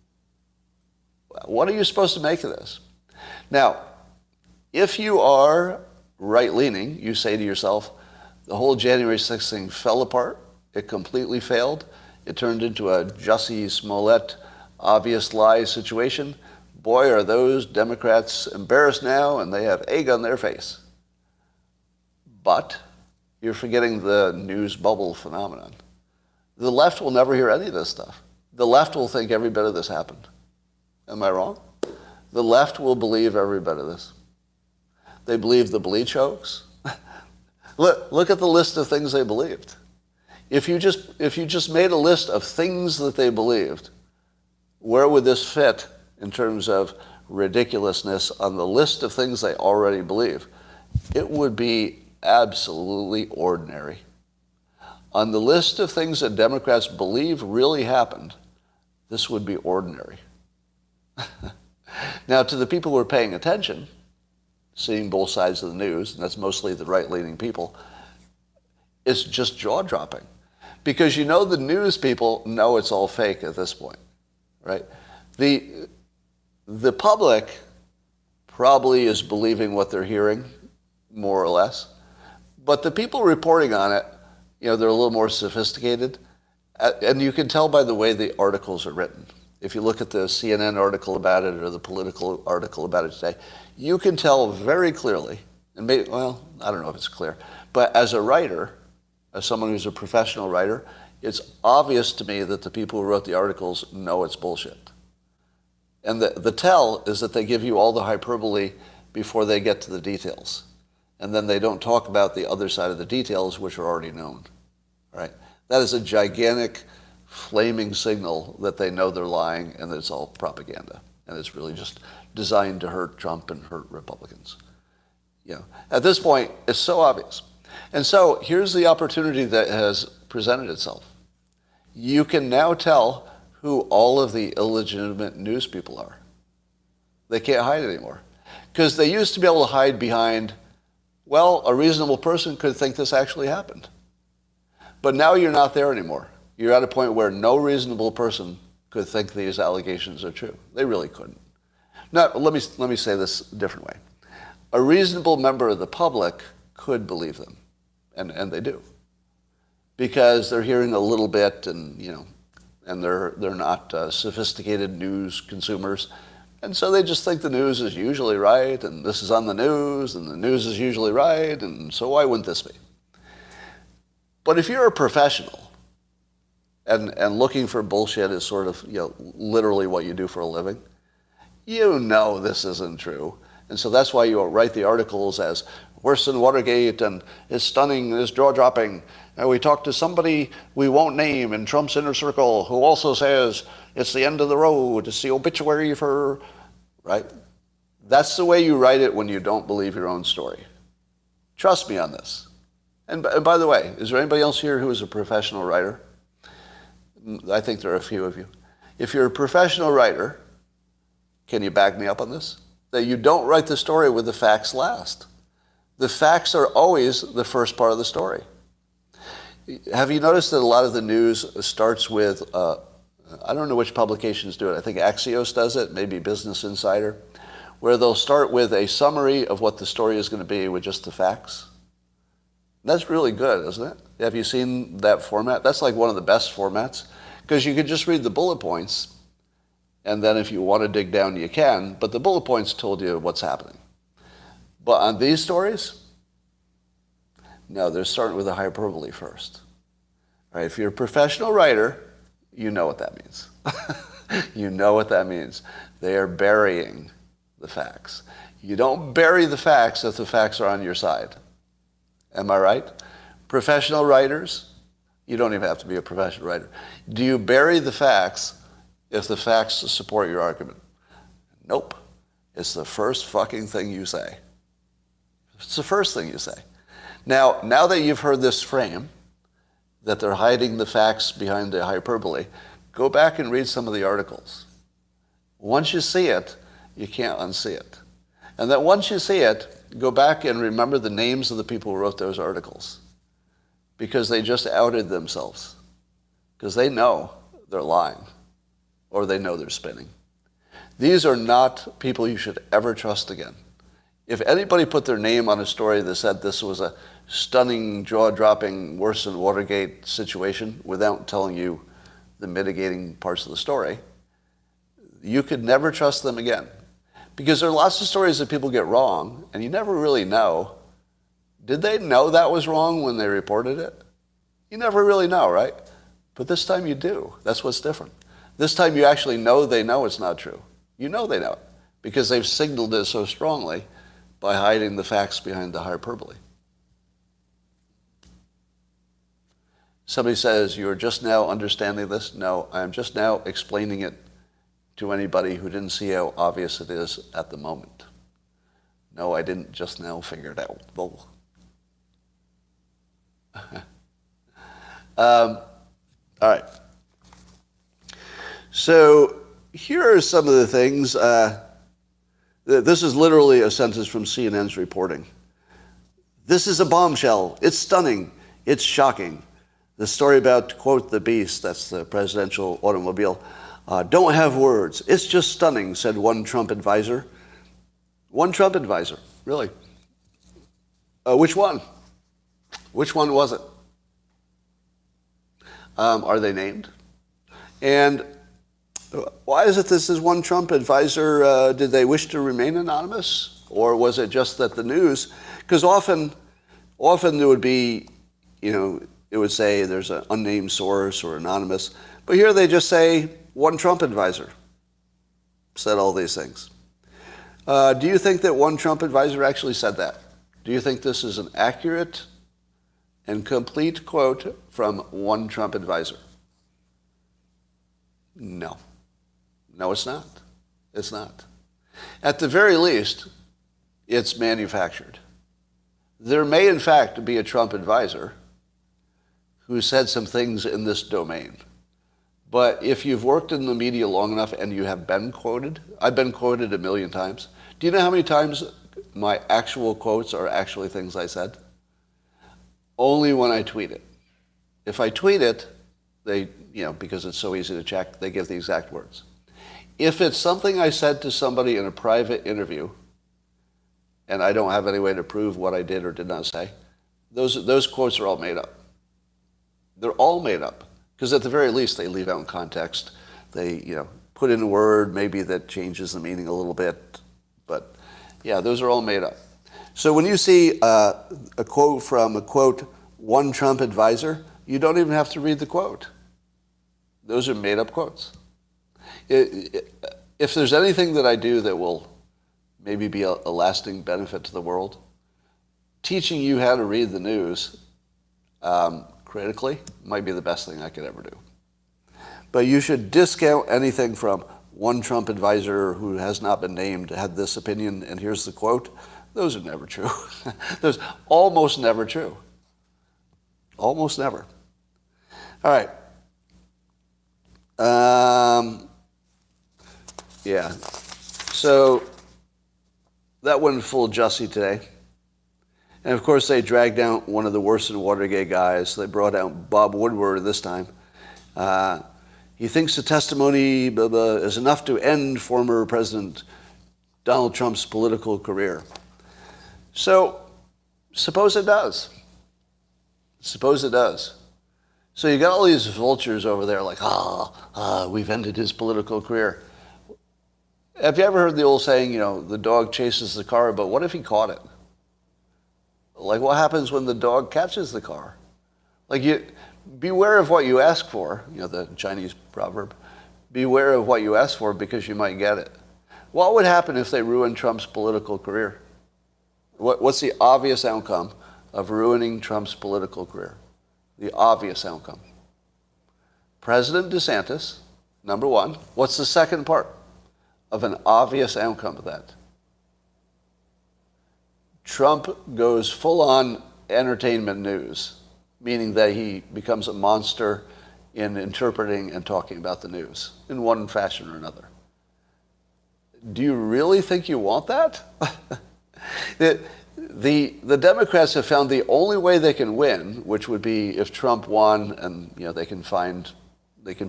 what are you supposed to make of this? Now, if you are right-leaning, you say to yourself, the whole January 6th thing fell apart, it completely failed, it turned into a Jussie Smollett obvious lie situation. Boy, are those Democrats embarrassed now, and they have egg on their face. But you're forgetting the news bubble phenomenon. The left will never hear any of this stuff. The left will think every bit of this happened. Am I wrong? The left will believe every bit of this. They believe the bleach hoax. Look at the list of things they believed. If you just made a list of things that they believed, where would this fit in terms of ridiculousness on the list of things they already believe? It would be absolutely ordinary. On the list of things that Democrats believe really happened, this would be ordinary. Now, to the people who are paying attention, seeing both sides of the news, and that's mostly the right-leaning people, it's just jaw-dropping. Because the news people know it's all fake at this point, right? The public probably is believing what they're hearing, more or less. But the people reporting on it, they're a little more sophisticated. And you can tell by the way the articles are written. If you look at the CNN article about it or the political article about it today, you can tell very clearly, and maybe, well, I don't know if it's clear, but as a writer, as someone who's a professional writer, it's obvious to me that the people who wrote the articles know it's bullshit. And the tell is that they give you all the hyperbole before they get to the details. And then they don't talk about the other side of the details, which are already known, right? That is a gigantic flaming signal that they know they're lying and that it's all propaganda. And it's really just designed to hurt Trump and hurt Republicans. At this point, it's so obvious. And so here's the opportunity that has presented itself. You can now tell who all of the illegitimate news people are. They can't hide anymore. Because they used to be able to hide behind, well, a reasonable person could think this actually happened. But now you're not there anymore. You're at a point where no reasonable person could think these allegations are true. They really couldn't. Now, let me say this a different way. A reasonable member of the public could believe them, and they do, because they're hearing a little bit, and and they're not sophisticated news consumers, and so they just think the news is usually right, and this is on the news, and the news is usually right, and so why wouldn't this be? But if you're a professional, and looking for bullshit is sort of, literally what you do for a living, this isn't true. And so that's why you write the articles as worse than Watergate, and it's stunning, it's jaw-dropping. And we talked to somebody we won't name in Trump's inner circle who also says it's the end of the road, it's the obituary for, right? That's the way you write it when you don't believe your own story. Trust me on this. And by the way, is there anybody else here who is a professional writer? I think there are a few of you. If you're a professional writer, can you back me up on this? That you don't write the story with the facts last. The facts are always the first part of the story. Have you noticed that a lot of the news starts with, I don't know which publications do it. I think Axios does it, maybe Business Insider, where they'll start with a summary of what the story is going to be with just the facts. That's really good, isn't it? Have you seen that format? That's like one of the best formats, because you can just read the bullet points, and then if you want to dig down, you can, but the bullet points told you what's happening. But on these stories, no, they're starting with a hyperbole first. All right, if you're a professional writer, you know what that means. You know what that means. They are burying the facts. You don't bury the facts if the facts are on your side. Am I right? Professional writers, you don't even have to be a professional writer. Do you bury the facts if the facts support your argument? Nope. It's the first fucking thing you say. It's the first thing you say. Now that you've heard this frame, that they're hiding the facts behind the hyperbole, go back and read some of the articles. Once you see it, you can't unsee it. And then once you see it, go back and remember the names of the people who wrote those articles, because they just outed themselves, because they know they're lying, or they know they're spinning. These are not people you should ever trust again. If anybody put their name on a story that said this was a stunning, jaw-dropping, worse than Watergate situation without telling you the mitigating parts of the story, you could never trust them again. Because there are lots of stories that people get wrong, and you never really know. Did they know that was wrong when they reported it? You never really know, right? But this time you do. That's what's different. This time you actually know they know it's not true. You know they know it because they've signaled it so strongly by hiding the facts behind the hyperbole. Somebody says, you're just now understanding this? No, I'm just now explaining it to anybody who didn't see how obvious it is at the moment. No, I didn't just now figure it out. All right. So here are some of the things. This is literally a sentence from CNN's reporting. This is a bombshell. It's stunning. It's shocking. The story about, quote, the beast, that's the presidential automobile, don't have words. It's just stunning, said one Trump advisor. One Trump advisor, really. Which one? Which one was it? Are they named? And why is it this is one Trump advisor? Did they wish to remain anonymous? Or was it just that the news? Because often there would be, it would say there's an unnamed source or anonymous. But here they just say one Trump advisor said all these things. Do you think that one Trump advisor actually said that? Do you think this is an accurate and complete quote from one Trump advisor? No. No, it's not. It's not. At the very least, it's manufactured. There may, in fact, be a Trump advisor who said some things in this domain. But if you've worked in the media long enough and you have been quoted, I've been quoted a million times. Do you know how many times my actual quotes are actually things I said? Only when I tweet it. If I tweet it, they, because it's so easy to check, they give the exact words. If it's something I said to somebody in a private interview, and I don't have any way to prove what I did or did not say, those quotes are all made up. They're all made up. Because at the very least, they leave out in context. They, put in a word maybe that changes the meaning a little bit. But yeah, those are all made up. So when you see a quote from one Trump advisor, you don't even have to read the quote. Those are made up quotes. If there's anything that I do that will maybe be a lasting benefit to the world, teaching you how to read the news critically might be the best thing I could ever do. But you should discount anything from one Trump advisor who has not been named had this opinion, and here's the quote. Those are never true. Those almost never true. Almost never. All right. Yeah. So that wouldn't fool Jussie today. And of course, they dragged out one of the worst in Watergate guys. They brought out Bob Woodward this time. He thinks the testimony is enough to end former President Donald Trump's political career. So, suppose it does. Suppose it does. So you got all these vultures over there like, we've ended his political career. Have you ever heard the old saying, the dog chases the car, but what if he caught it? Like, what happens when the dog catches the car? Like, beware of what you ask for, the Chinese proverb. Beware of what you ask for because you might get it. What would happen if they ruined Trump's political career? What's the obvious outcome of ruining Trump's political career? The obvious outcome. President DeSantis, number one. What's the second part of an obvious outcome of that? Trump goes full-on entertainment news, meaning that he becomes a monster in interpreting and talking about the news in one fashion or another. Do you really think you want that? The Democrats have found the only way they can win, which would be if Trump won and they can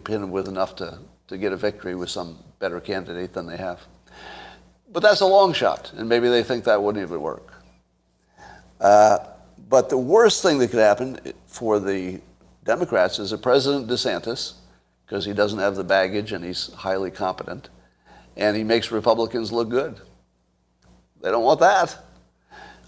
pin him with enough to get a victory with some better candidate than they have. But that's a long shot, and maybe they think that wouldn't even work. But the worst thing that could happen for the Democrats is a President DeSantis, because he doesn't have the baggage and he's highly competent, and he makes Republicans look good. They don't want that.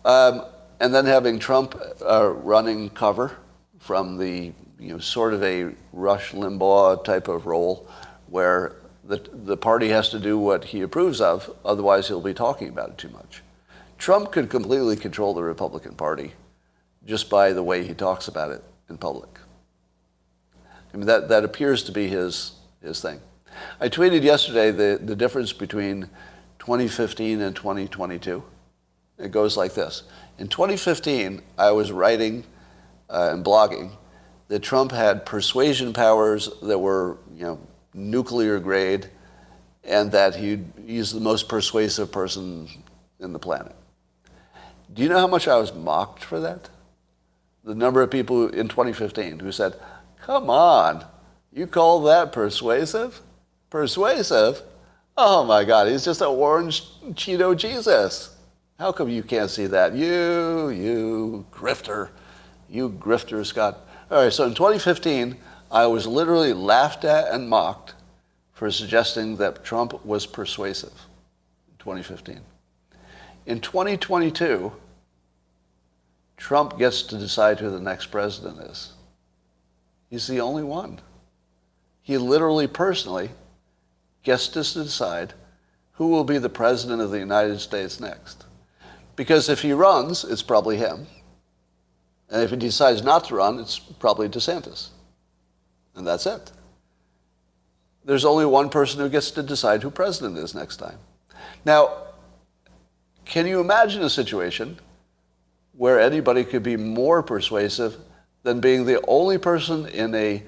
And then having Trump running cover from the sort of a Rush Limbaugh type of role, where the party has to do what he approves of, otherwise he'll be talking about it too much. Trump could completely control the Republican Party just by the way he talks about it in public. I mean, that appears to be his thing. I tweeted yesterday the difference between 2015 and 2022. It goes like this. In 2015, I was writing and blogging that Trump had persuasion powers that were, nuclear grade, and that he's the most persuasive person in the planet. Do you know how much I was mocked for that? The number of people in 2015 who said, "Come on, you call that persuasive? Persuasive? Oh my God, he's just an orange Cheeto Jesus. How come you can't see that? You grifter, Scott." All right, so in 2015, I was literally laughed at and mocked for suggesting that Trump was persuasive in 2015. In 2022, Trump gets to decide who the next president is. He's the only one. He literally, personally, gets to decide who will be the president of the United States next. Because if he runs, it's probably him. And if he decides not to run, it's probably DeSantis. And that's it. There's only one person who gets to decide who president is next time. Now, can you imagine a situation where anybody could be more persuasive than being the only person in a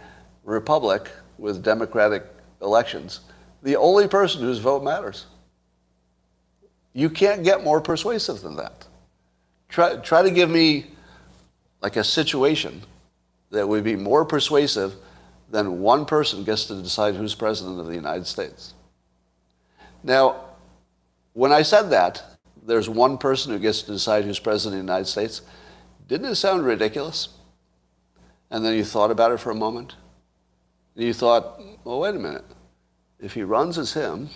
republic with democratic elections, the only person whose vote matters? You can't get more persuasive than that. Try to give me like a situation that would be more persuasive than one person gets to decide who's president of the United States. Now, when I said that, there's one person who gets to decide who's president of the United States, didn't it sound ridiculous? And then you thought about it for a moment. And you thought, well, wait a minute. If he runs, it's him.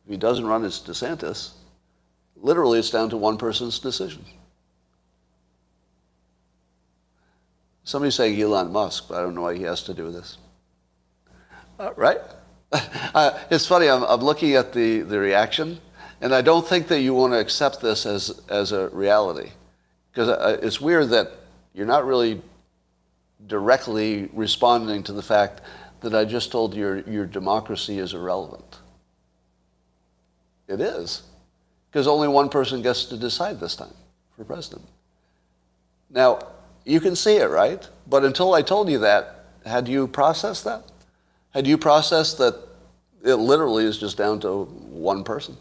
If he doesn't run, it's DeSantis. Literally, it's down to one person's decision. Somebody's saying Elon Musk, but I don't know what he has to do with this. Right? It's funny, I'm looking at the reaction, and I don't think that you want to accept this as a reality. Because it's weird that you're not really directly responding to the fact that I just told you your democracy is irrelevant. It is. Because only one person gets to decide this time for president. Now, you can see it, right? But until I told you that, had you processed that? Had you processed that it literally is just down to one person?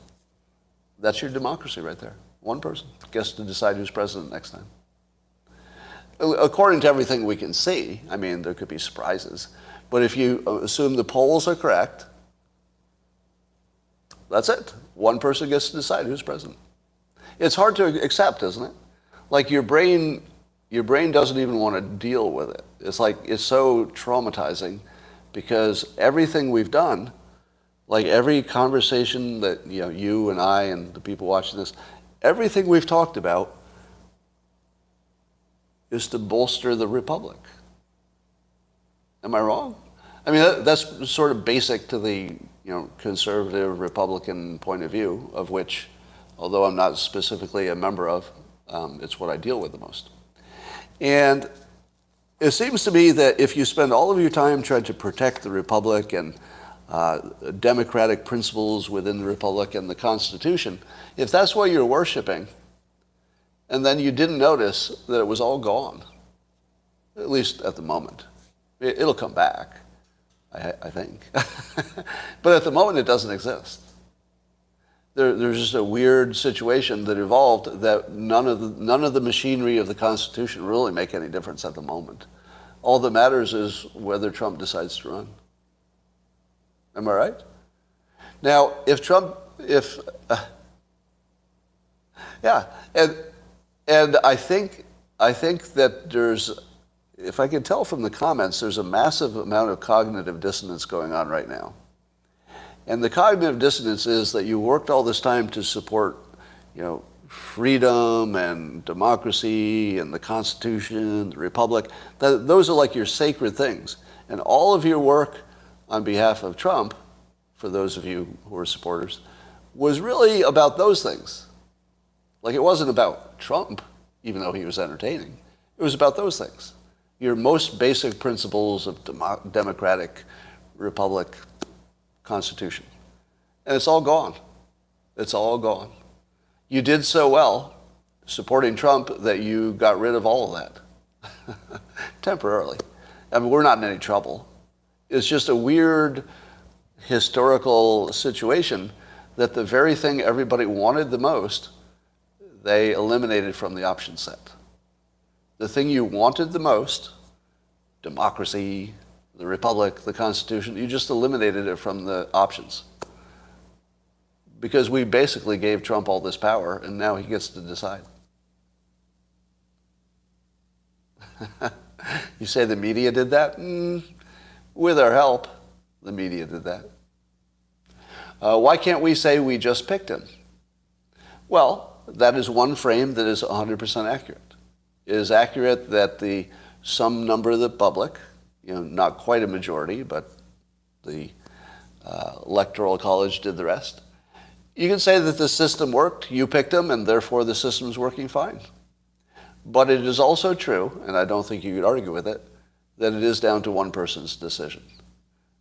That's your democracy right there. One person gets to decide who's president next time. According to everything we can see, I mean, there could be surprises. But if you assume the polls are correct, that's it. One person gets to decide who's president. It's hard to accept, isn't it? Like your brain doesn't even want to deal with it. It's like, it's so traumatizing because everything we've done, like every conversation that you and I and the people watching this, everything we've talked about is to bolster the republic. Am I wrong? I mean, that's sort of basic to the conservative Republican point of view, of which, although I'm not specifically a member of, it's what I deal with the most. And it seems to me that if you spend all of your time trying to protect the republic and democratic principles within the republic and the Constitution, if that's what you're worshiping, and then you didn't notice that it was all gone, at least at the moment. It'll come back, I think. But at the moment, it doesn't exist. There's just a weird situation that evolved that none of the machinery of the Constitution really make any difference at the moment. All that matters is whether Trump decides to run. Am I right? Now, and I think that there's, if I can tell from the comments, there's a massive amount of cognitive dissonance going on right now. And the cognitive dissonance is that you worked all this time to support, freedom and democracy and the Constitution, the Republic. Those are like your sacred things. And all of your work on behalf of Trump, for those of you who are supporters, was really about those things. Like, it wasn't about Trump, even though he was entertaining. It was about those things. Your most basic principles of democratic republic constitution. And it's all gone. It's all gone. You did so well supporting Trump that you got rid of all of that. Temporarily. I mean, we're not in any trouble. It's just a weird historical situation that the very thing everybody wanted the most, they eliminated from the option set. The thing you wanted the most, democracy, the republic, the Constitution, you just eliminated it from the options. Because we basically gave Trump all this power, and now he gets to decide. You say the media did that? With our help, the media did that. Why can't we say we just picked him? Well, that is one frame that is 100% accurate. It is accurate that some number of the public, not quite a majority, but the Electoral College did the rest. You can say that the system worked, you picked him, and therefore the system's working fine. But it is also true, and I don't think you could argue with it, that it is down to one person's decision.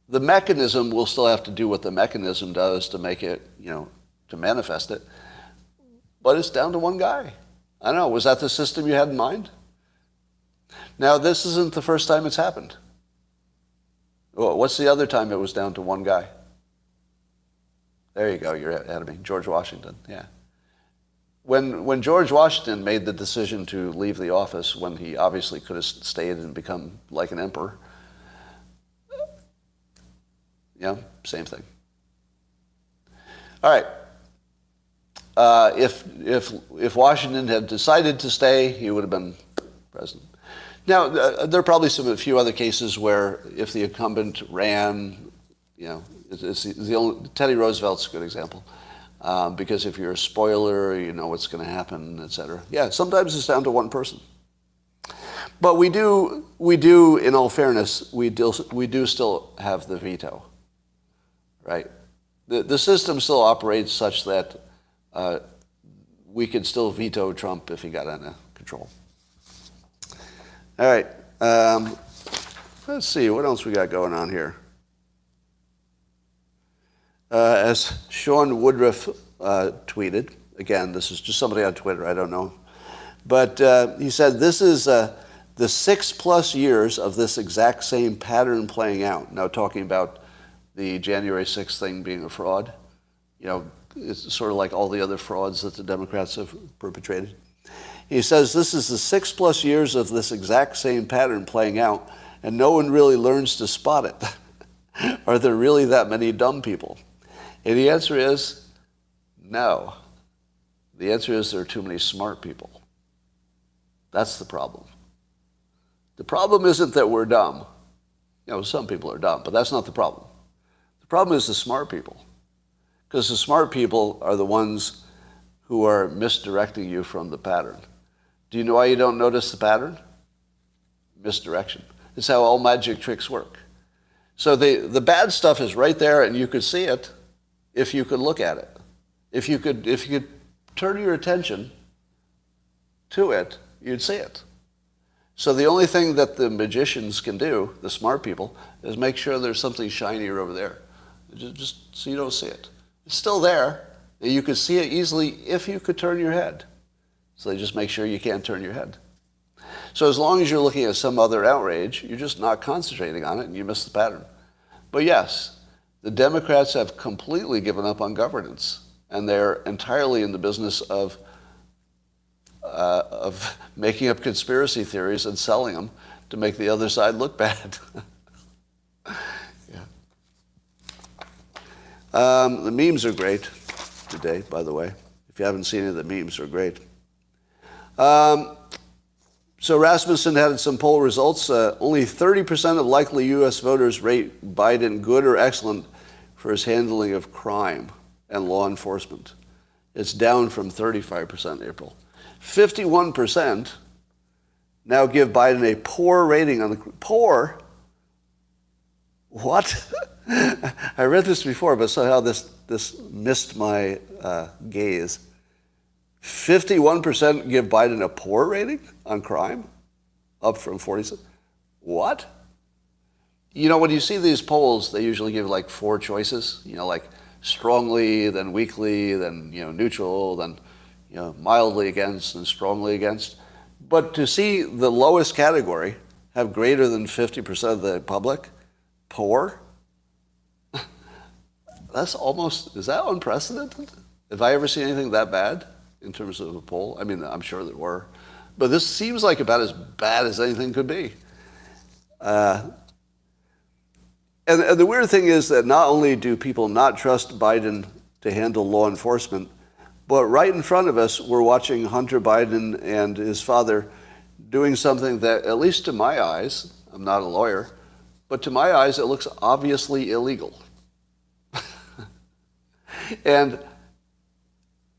The mechanism will still have to do what the mechanism does to make it, to manifest it. But it's down to one guy. I don't know, was that the system you had in mind? Now, this isn't the first time it's happened. What's the other time it was down to one guy? There you go, you're ahead of me. George Washington, yeah. When George Washington made the decision to leave the office, when he obviously could have stayed and become like an emperor, same thing. All right. If Washington had decided to stay, he would have been president. Now, there are probably a few other cases where if the incumbent ran, it's the only, Teddy Roosevelt's a good example. Because if you're a spoiler, you know what's going to happen, et cetera. Yeah, sometimes it's down to one person. But we do, in all fairness, we do still have the veto, right? The system still operates such that we could still veto Trump if he got out of control. All right. Let's see, what else we got going on here? As Sean Woodruff tweeted, again, this is just somebody on Twitter, I don't know. But he said, this is the 6+ years of this exact same pattern playing out. Now talking about the January 6th thing being a fraud. It's sort of like all the other frauds that the Democrats have perpetrated. He says, this is the 6+ years of this exact same pattern playing out, and no one really learns to spot it. Are there really that many dumb people? And the answer is no. The answer is there are too many smart people. That's the problem. The problem isn't that we're dumb. Some people are dumb, but that's not the problem. The problem is the smart people. Because the smart people are the ones who are misdirecting you from the pattern. Do you know why you don't notice the pattern? Misdirection. It's how all magic tricks work. So the bad stuff is right there, and you could see it if you could look at it. If you could turn your attention to it, you'd see it. So the only thing that the magicians can do, the smart people, is make sure there's something shinier over there. Just so you don't see it. It's still there. You could see it easily if you could turn your head. So they just make sure you can't turn your head. So as long as you're looking at some other outrage, you're just not concentrating on it and you miss the pattern. But yes, the Democrats have completely given up on governance, and they're entirely in the business of making up conspiracy theories and selling them to make the other side look bad. Yeah. The memes are great today, by the way. If you haven't seen it, the memes are great. So Rasmussen had some poll results. Only 30% of likely U.S. voters rate Biden good or excellent for his handling of crime and law enforcement. It's down from 35% in April. 51% now give Biden a poor rating on the... Poor? What? I read this before, but somehow this missed my gaze. 51% give Biden a poor rating on crime, up from 46. What? You know, when you see these polls, they usually give like 4 choices. You know, like strongly, then weakly, then neutral, then mildly against, and strongly against. But to see the lowest category have greater than 50% of the public poor, is that unprecedented? Have I ever seen anything that bad in terms of a poll? I mean, I'm sure there were. But this seems like about as bad as anything could be. And the weird thing is that not only do people not trust Biden to handle law enforcement, but right in front of us, we're watching Hunter Biden and his father doing something that, at least to my eyes, I'm not a lawyer, but to my eyes, it looks obviously illegal. And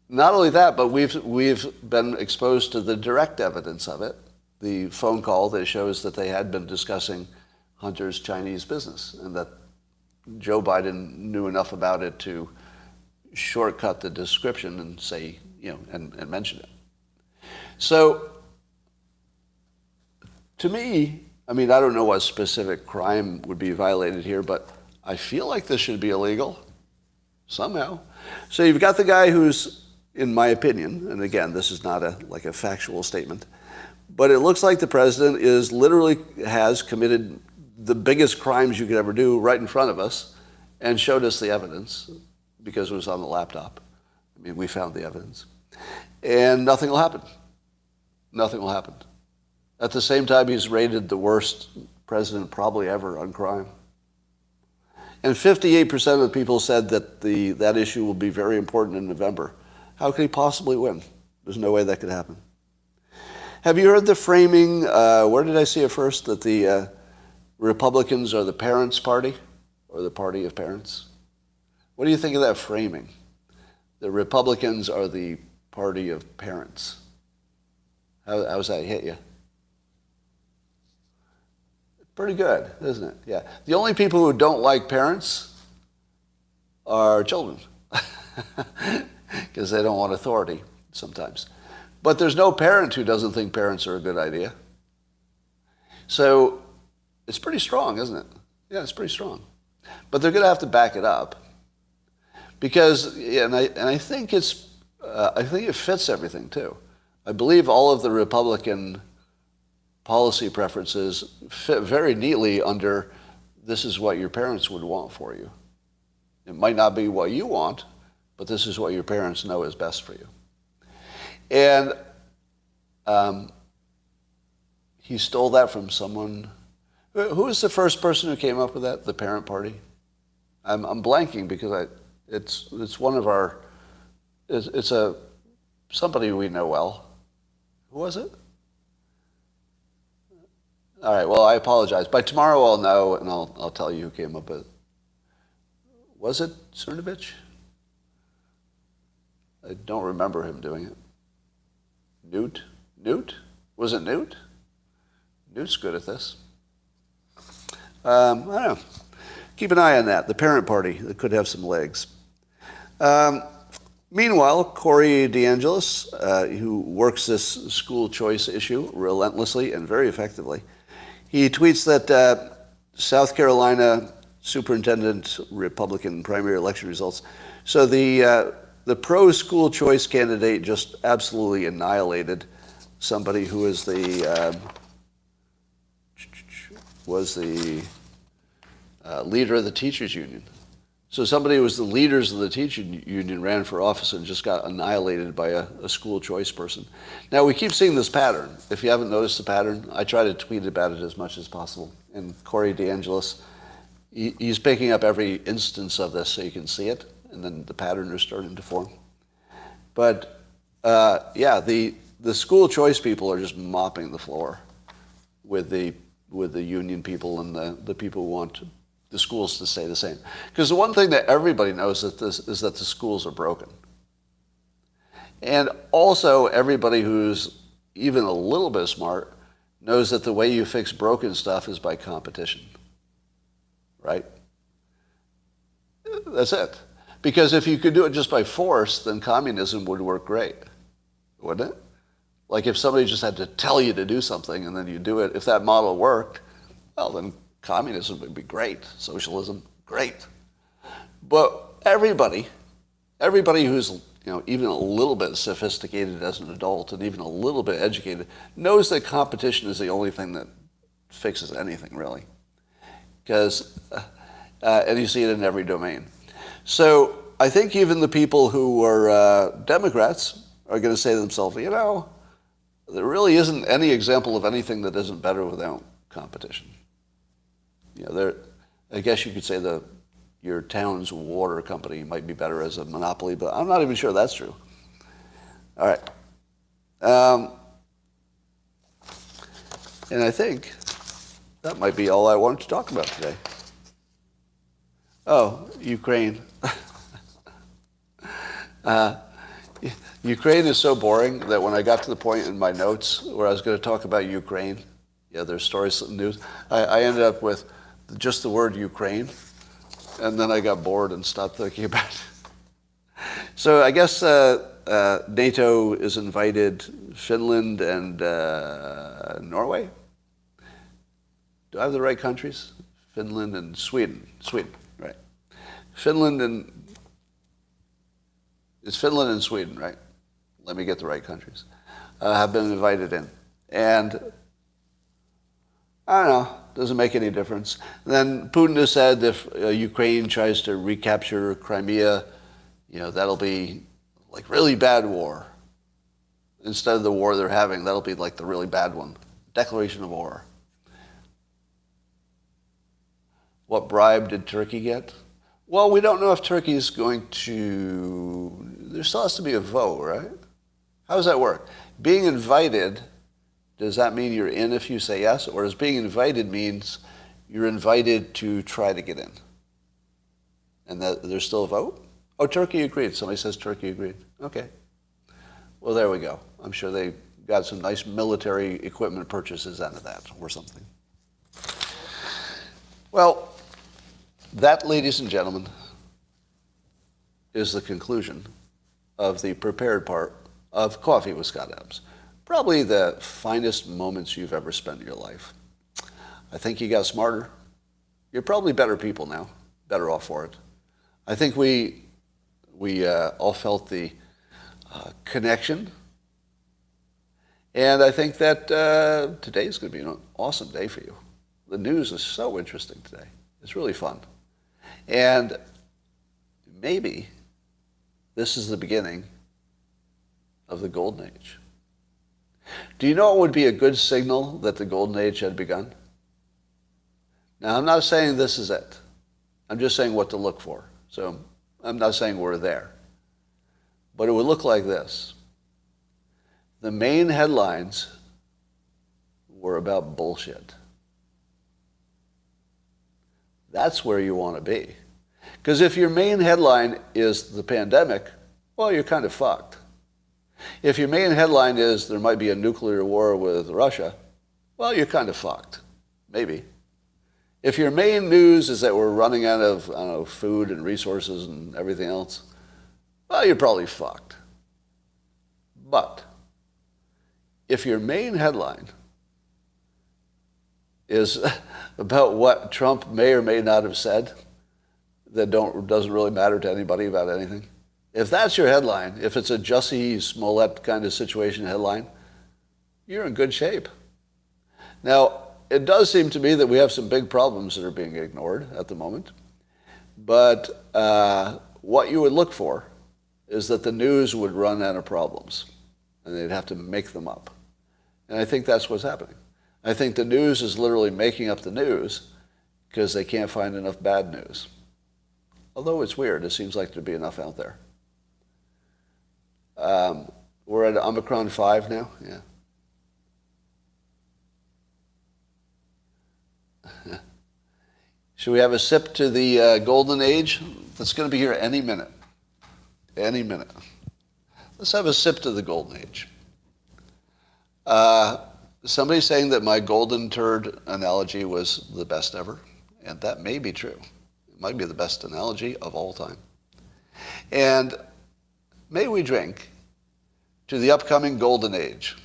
not only that, but we've been exposed to the direct evidence of it, the phone call that shows that they had been discussing Hunter's Chinese business, and that Joe Biden knew enough about it to shortcut the description and say, and mention it. So, to me, I mean, I don't know what specific crime would be violated here, but I feel like this should be illegal somehow. So you've got the guy who's, in my opinion, and again, this is not a factual statement, but it looks like the president has committed the biggest crimes you could ever do right in front of us, and showed us the evidence because it was on the laptop. I mean, we found the evidence. And nothing will happen. Nothing will happen. At the same time, he's rated the worst president probably ever on crime. And 58% of the people said that that issue will be very important in November. How could he possibly win? There's no way that could happen. Have you heard the framing, where did I see it first, that the Republicans are the parents' party, or the party of parents? What do you think of that framing? The Republicans are the party of parents. How's that hit you? Pretty good, isn't it? Yeah. The only people who don't like parents are children, because they don't want authority sometimes. But there's no parent who doesn't think parents are a good idea. So it's pretty strong, isn't it? Yeah, it's pretty strong. But they're going to have to back it up, because, and I think it fits everything too. I believe all of the Republican policy preferences fit very neatly under, this is what your parents would want for you. It might not be what you want, but this is what your parents know is best for you. And he stole that from someone. Who was the first person who came up with that? The parent party? I'm blanking because it's one of our, it's somebody we know well. Who was it? All right, well, I apologize. By tomorrow I'll know, and I'll tell you who came up with it. Was it Cernovich? I don't remember him doing it. Newt? Was it Newt? Newt's good at this. I don't know. Keep an eye on that. The parent party that could have some legs. Meanwhile, Corey DeAngelis, who works this school choice issue relentlessly and very effectively, he tweets that South Carolina superintendent Republican primary election results. So the pro-school choice candidate just absolutely annihilated somebody who was the leader of the teachers union. So somebody who was the leaders of the teachers union ran for office and just got annihilated by a school choice person. Now, we keep seeing this pattern. If you haven't noticed the pattern, I try to tweet about it as much as possible. And Corey DeAngelis, he's picking up every instance of this so you can see it, and then the pattern is starting to form. But, the school choice people are just mopping the floor with the union people and the people who want the schools to stay the same. Because the one thing that everybody knows is that the schools are broken. And also, everybody who's even a little bit smart knows that the way you fix broken stuff is by competition, right? That's it. Because if you could do it just by force, then communism would work great, wouldn't it? Like if somebody just had to tell you to do something and then you do it, if that model worked, well, then communism would be great. Socialism, great. But everybody who's even a little bit sophisticated as an adult and even a little bit educated knows that competition is the only thing that fixes anything, really. Because, and you see it in every domain. So I think even the people who are Democrats are going to say to themselves, there really isn't any example of anything that isn't better without competition. I guess you could say your town's water company might be better as a monopoly, but I'm not even sure that's true. All right. And I think that might be all I wanted to talk about today. Oh, Ukraine. Ukraine is so boring that when I got to the point in my notes where I was going to talk about Ukraine, there's stories and news, I ended up with just the word Ukraine, and then I got bored and stopped thinking about it. So I guess NATO is invited Finland and Norway. Do I have the right countries? Finland and Sweden. Sweden, right. It's Finland and Sweden, right? Let me get the right countries. Have been invited in. And I don't know, doesn't make any difference. And then Putin has said if Ukraine tries to recapture Crimea, that'll be like really bad war. Instead of the war they're having, that'll be like the really bad one. Declaration of war. What bribe did Turkey get? Well, we don't know if Turkey is going to... There still has to be a vote, right? How does that work? Being invited, does that mean you're in if you say yes? Or does being invited means you're invited to try to get in? And that there's still a vote? Oh, Turkey agreed. Somebody says Turkey agreed. Okay. Well, there we go. I'm sure they got some nice military equipment purchases out of that or something. Well, that, ladies and gentlemen, is the conclusion of the prepared part of Coffee with Scott Adams. Probably the finest moments you've ever spent in your life. I think you got smarter. You're probably better people now, better off for it. I think we all felt the connection. And I think that today is going to be an awesome day for you. The news is so interesting today. It's really fun. And maybe this is the beginning of the Golden Age. Do you know what would be a good signal that the Golden Age had begun? Now, I'm not saying this is it. I'm just saying what to look for. So I'm not saying we're there. But it would look like this. The main headlines were about bullshit. That's where you want to be. Because if your main headline is the pandemic, well, you're kind of fucked. If your main headline is there might be a nuclear war with Russia, well, you're kind of fucked. Maybe. If your main news is that we're running out of food and resources and everything else, well, you're probably fucked. But if your main headline is about what Trump may or may not have said that doesn't really matter to anybody about anything, if that's your headline, if it's a Jussie Smollett kind of situation headline, you're in good shape. Now, it does seem to me that we have some big problems that are being ignored at the moment. But what you would look for is that the news would run out of problems, and they'd have to make them up. And I think that's what's happening. I think the news is literally making up the news because they can't find enough bad news. Although it's weird, it seems like there'd be enough out there. We're at Omicron 5 now, yeah. Should we have a sip to the Golden Age? That's going to be here any minute. Any minute. Let's have a sip to the Golden Age. Somebody's saying that my Golden Turd analogy was the best ever, and that may be true. It Might be the best analogy of all time. And may we drink to the upcoming golden age.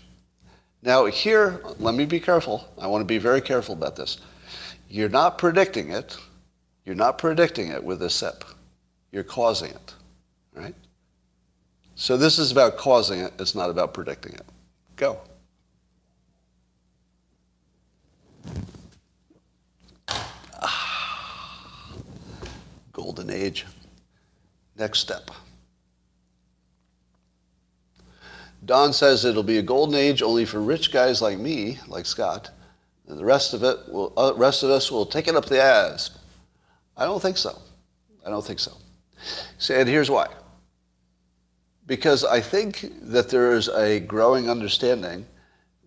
Now here, let me be careful. I want to be very careful about this. You're not predicting it. You're not predicting it with a sip. You're causing it, right? So this is about causing it. It's not about predicting it. Go. Golden age. Next step. Don says it'll be a golden age only for rich guys like me, like Scott, and the rest of us will take it up the ass. I don't think so. I don't think so. And here's why. Because I think that there is a growing understanding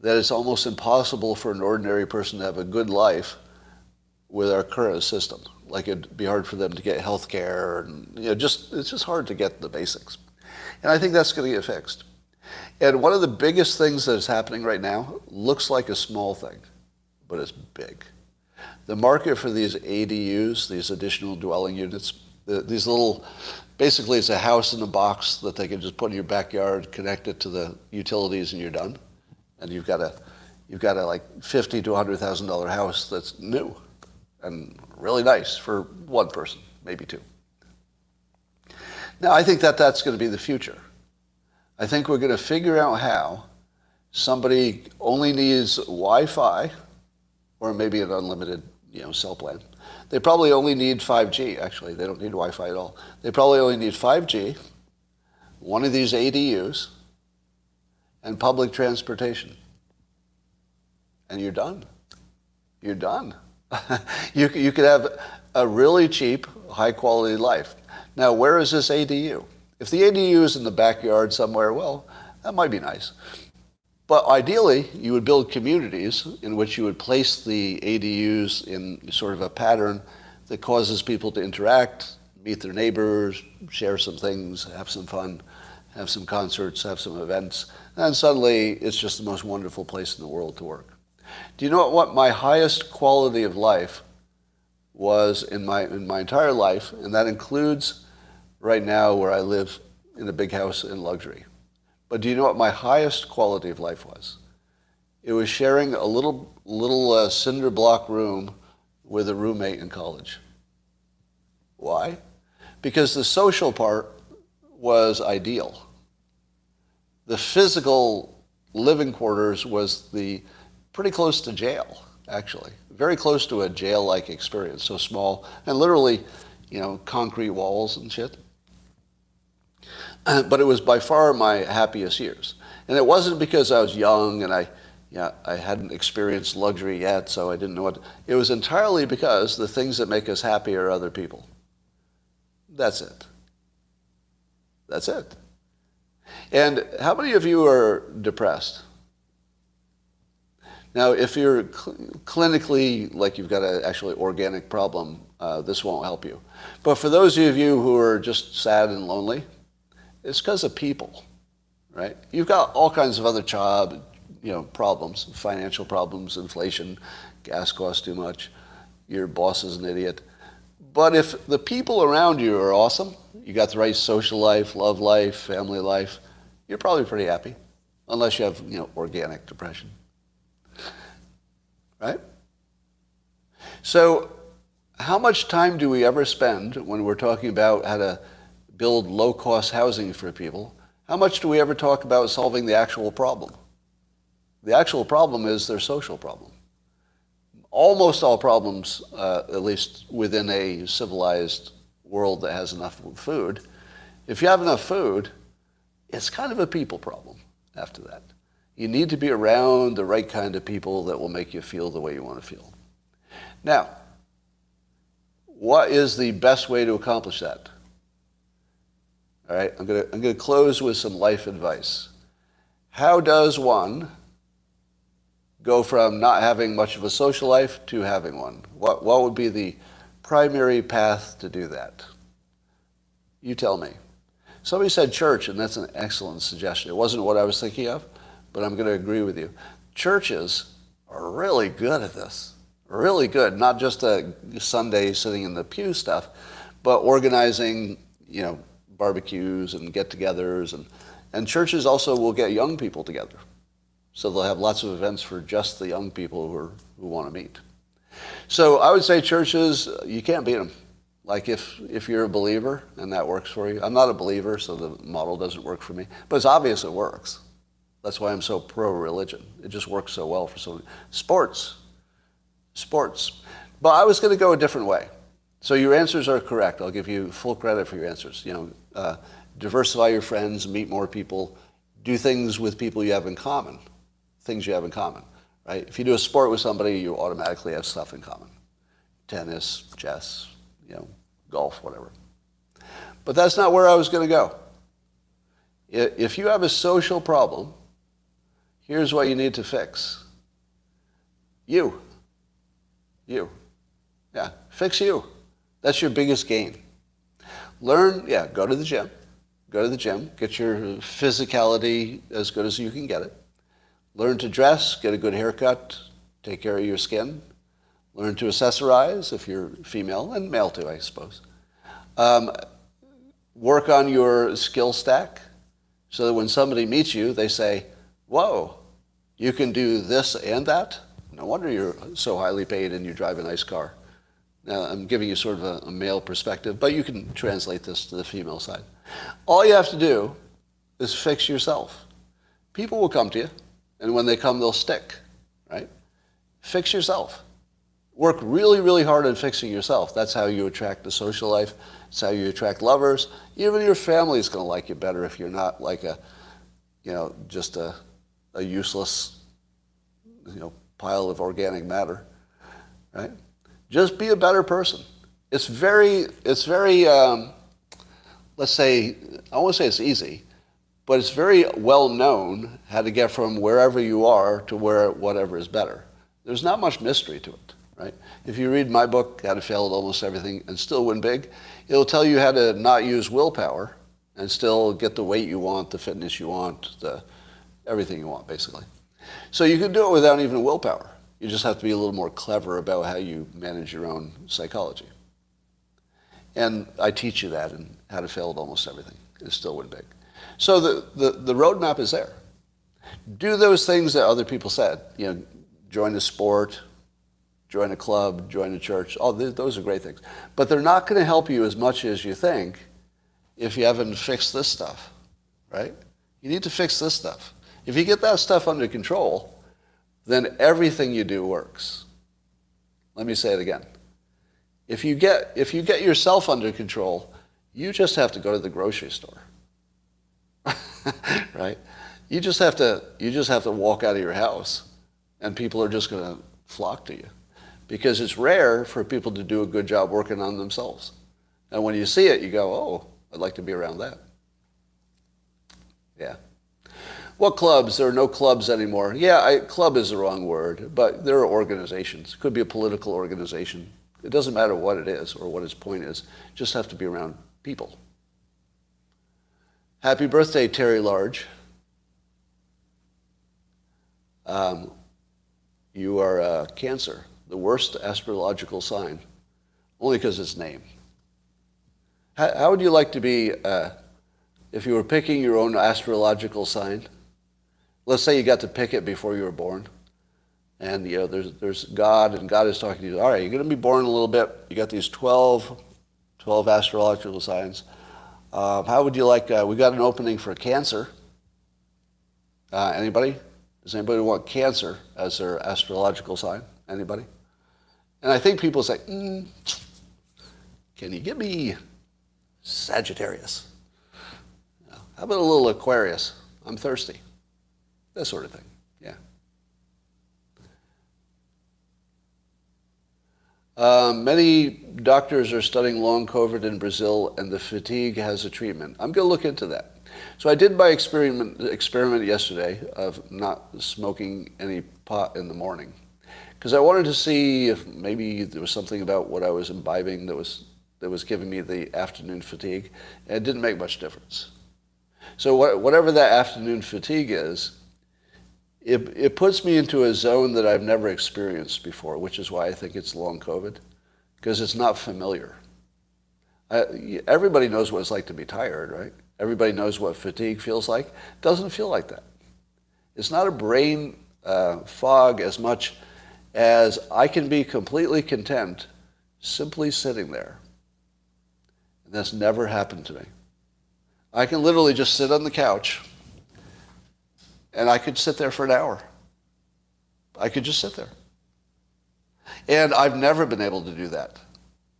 that it's almost impossible for an ordinary person to have a good life with our current system. Like it'd be hard for them to get health care, and it's just hard to get the basics. And I think that's going to get fixed. And one of the biggest things that is happening right now looks like a small thing, but it's big. The market for these ADUs, these additional dwelling units, these little, basically it's a house in a box that they can just put in your backyard, connect it to the utilities, and you're done. And you've got a like $50,000 to $100,000 house that's new and really nice for one person, maybe two. Now I think that that's going to be the future. I think we're going to figure out how somebody only needs Wi-Fi, or maybe an unlimited, cell plan. They probably only need 5G, actually. They don't need Wi-Fi at all. They probably only need 5G, one of these ADUs, and public transportation. And you're done. You're done. You could have a really cheap, high-quality life. Now, where is this ADU? If the ADU is in the backyard somewhere, well, that might be nice. But ideally, you would build communities in which you would place the ADUs in sort of a pattern that causes people to interact, meet their neighbors, share some things, have some fun, have some concerts, have some events, and suddenly it's just the most wonderful place in the world to work. Do you know what my highest quality of life was in my entire life? And that includes right now where I live in a big house in luxury. But do you know what my highest quality of life was? It was sharing a little cinder block room with a roommate in college. Why? Because the social part was ideal. The physical living quarters was pretty close to jail, actually. Very close to a jail-like experience, so small, and literally, concrete walls and shit. But it was by far my happiest years. And it wasn't because I was young and I hadn't experienced luxury yet, so I didn't know what. It was entirely because the things that make us happy are other people. That's it. That's it. And how many of you are depressed? Now, if you're clinically, like you've got an actually organic problem, this won't help you. But for those of you who are just sad and lonely, it's because of people, right? You've got all kinds of other problems, financial problems, inflation, gas costs too much, your boss is an idiot. But if the people around you are awesome, you got the right social life, love life, family life, you're probably pretty happy, unless you have, organic depression, right? So how much time do we ever spend when we're talking about how to build low-cost housing for people? How much do we ever talk about solving the actual problem? The actual problem is their social problem. Almost all problems, at least within a civilized world that has enough food, if you have enough food, it's kind of a people problem after that. You need to be around the right kind of people that will make you feel the way you want to feel. Now, what is the best way to accomplish that? All right, I'm going to close with some life advice. How does one go from not having much of a social life to having one? What would be the primary path to do that? You tell me. Somebody said church, and that's an excellent suggestion. It wasn't what I was thinking of, but I'm going to agree with you. Churches are really good at this, really good, not just a Sunday sitting in the pew stuff, but organizing, barbecues and get-togethers, and churches also will get young people together. So they'll have lots of events for just the young people who want to meet. So I would say churches, you can't beat them. Like if you're a believer and that works for you. I'm not a believer, so the model doesn't work for me. But it's obvious it works. That's why I'm so pro-religion. It just works so well for so many. Sports. But I was going to go a different way. So your answers are correct. I'll give you full credit for your answers. Diversify your friends, meet more people, do things with people you have in common. Things you have in common, right? If you do a sport with somebody, you automatically have stuff in common. Tennis, chess, golf, whatever. But that's not where I was going to go. If you have a social problem, here's what you need to fix. You. Yeah, fix you. That's your biggest gain. Go to the gym. Go to the gym. Get your physicality as good as you can get it. Learn to dress, get a good haircut, take care of your skin. Learn to accessorize if you're female, and male too, I suppose. Work on your skill stack so that when somebody meets you, they say, whoa, you can do this and that? No wonder you're so highly paid and you drive a nice car. Now, I'm giving you sort of a male perspective, but you can translate this to the female side. All you have to do is fix yourself. People will come to you, and when they come, they'll stick, right? Fix yourself. Work really, really hard on fixing yourself. That's how you attract the social life. It's how you attract lovers. Even your family is going to like you better if you're not like just a useless, pile of organic matter, right? Just be a better person. It's very, let's say, I won't say it's easy, but it's very well known how to get from wherever you are to whatever is better. There's not much mystery to it, right? If you read my book, How to Fail at Almost Everything and Still Win Big, it'll tell you how to not use willpower and still get the weight you want, the fitness you want, everything you want, basically. So you can do it without even willpower. You just have to be a little more clever about how you manage your own psychology. And I teach you that in How to Fail at Almost Everything and Still Win Big. So the roadmap is there. Do those things that other people said. Join a sport, join a club, join a church. Those are great things. But they're not going to help you as much as you think if you haven't fixed this stuff, right? You need to fix this stuff. If you get that stuff under control, then everything you do works. Let me say it again. If you get yourself under control, you just have to go to the grocery store. Right? You just have to walk out of your house, and people are just going to flock to you. Because it's rare for people to do a good job working on themselves. And when you see it, you go, oh, I'd like to be around that. Yeah. What clubs? There are no clubs anymore. Yeah, club is the wrong word, but there are organizations. It could be a political organization. It doesn't matter what it is or what its point is. You just have to be around people. Happy birthday, Terry Large. You are Cancer, the worst astrological sign, only because it's named. How would you like to be if you were picking your own astrological sign? Let's say you got to pick it before you were born, and there's God, and God is talking to you. All right, you're going to be born in a little bit. You got these 12 astrological signs. How would you like? We got an opening for Cancer. Anybody? Does anybody want Cancer as their astrological sign? Anybody? And I think people say, can you give me Sagittarius? How about a little Aquarius? I'm thirsty. That sort of thing, yeah. Many doctors are studying long COVID in Brazil, and the fatigue has a treatment. I'm going to look into that. So I did my experiment yesterday of not smoking any pot in the morning, because I wanted to see if maybe there was something about what I was imbibing that was giving me the afternoon fatigue, and it didn't make much difference. So whatever that afternoon fatigue is, it puts me into a zone that I've never experienced before, which is why I think it's long COVID, because it's not familiar. Everybody knows what it's like to be tired, right? Everybody knows what fatigue feels like. It doesn't feel like that. It's not a brain fog as much as I can be completely content simply sitting there. And that's never happened to me. I can literally just sit on the couch and I could sit there for an hour. I could just sit there. And I've never been able to do that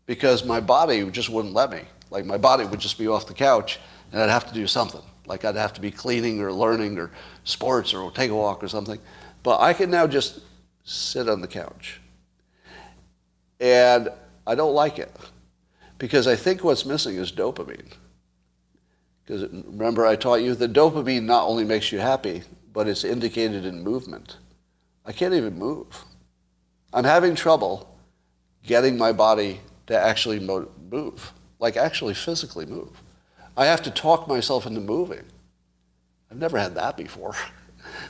because my body just wouldn't let me. Like my body would just be off the couch and I'd have to do something. Like I'd have to be cleaning or learning or sports or take a walk or something. But I can now just sit on the couch. And I don't like it because I think what's missing is dopamine. Because remember I taught you that dopamine not only makes you happy, but it's indicated in movement. I can't even move. I'm having trouble getting my body to actually move, like actually physically move. I have to talk myself into moving. I've never had that before.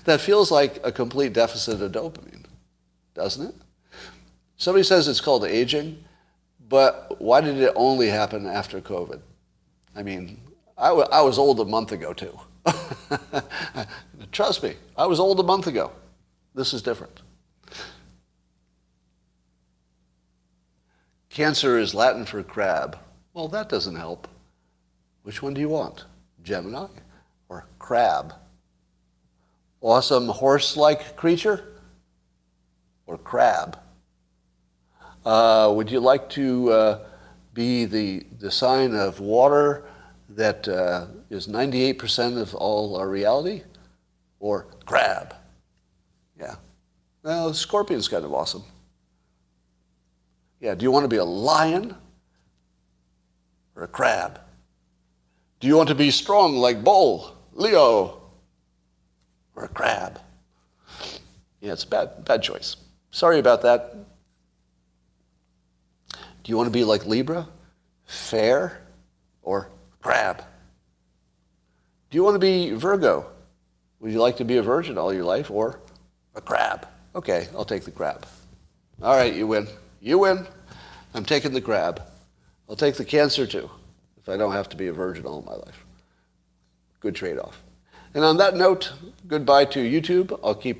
That feels like a complete deficit of dopamine, doesn't it? Somebody says it's called aging, but why did it only happen after COVID? I mean, I was old a month ago too. Trust me, I was old a month ago. This is different. Cancer is Latin for crab. Well, that doesn't help. Which one do you want? Gemini or crab? Awesome horse-like creature or crab? Would you like to be the sign of water that is 98% of all our reality? Or crab? Yeah. Well, scorpion's kind of awesome. Yeah, do you want to be a lion or a crab? Do you want to be strong like bull, Leo, or a crab? Yeah, it's a bad choice. Sorry about that. Do you want to be like Libra, fair, or crab? Do you want to be Virgo? Would you like to be a virgin all your life, or a crab? Okay, I'll take the crab. All right, you win. You win. I'm taking the crab. I'll take the Cancer too, if I don't have to be a virgin all my life. Good trade-off. And on that note, goodbye to YouTube. I'll keep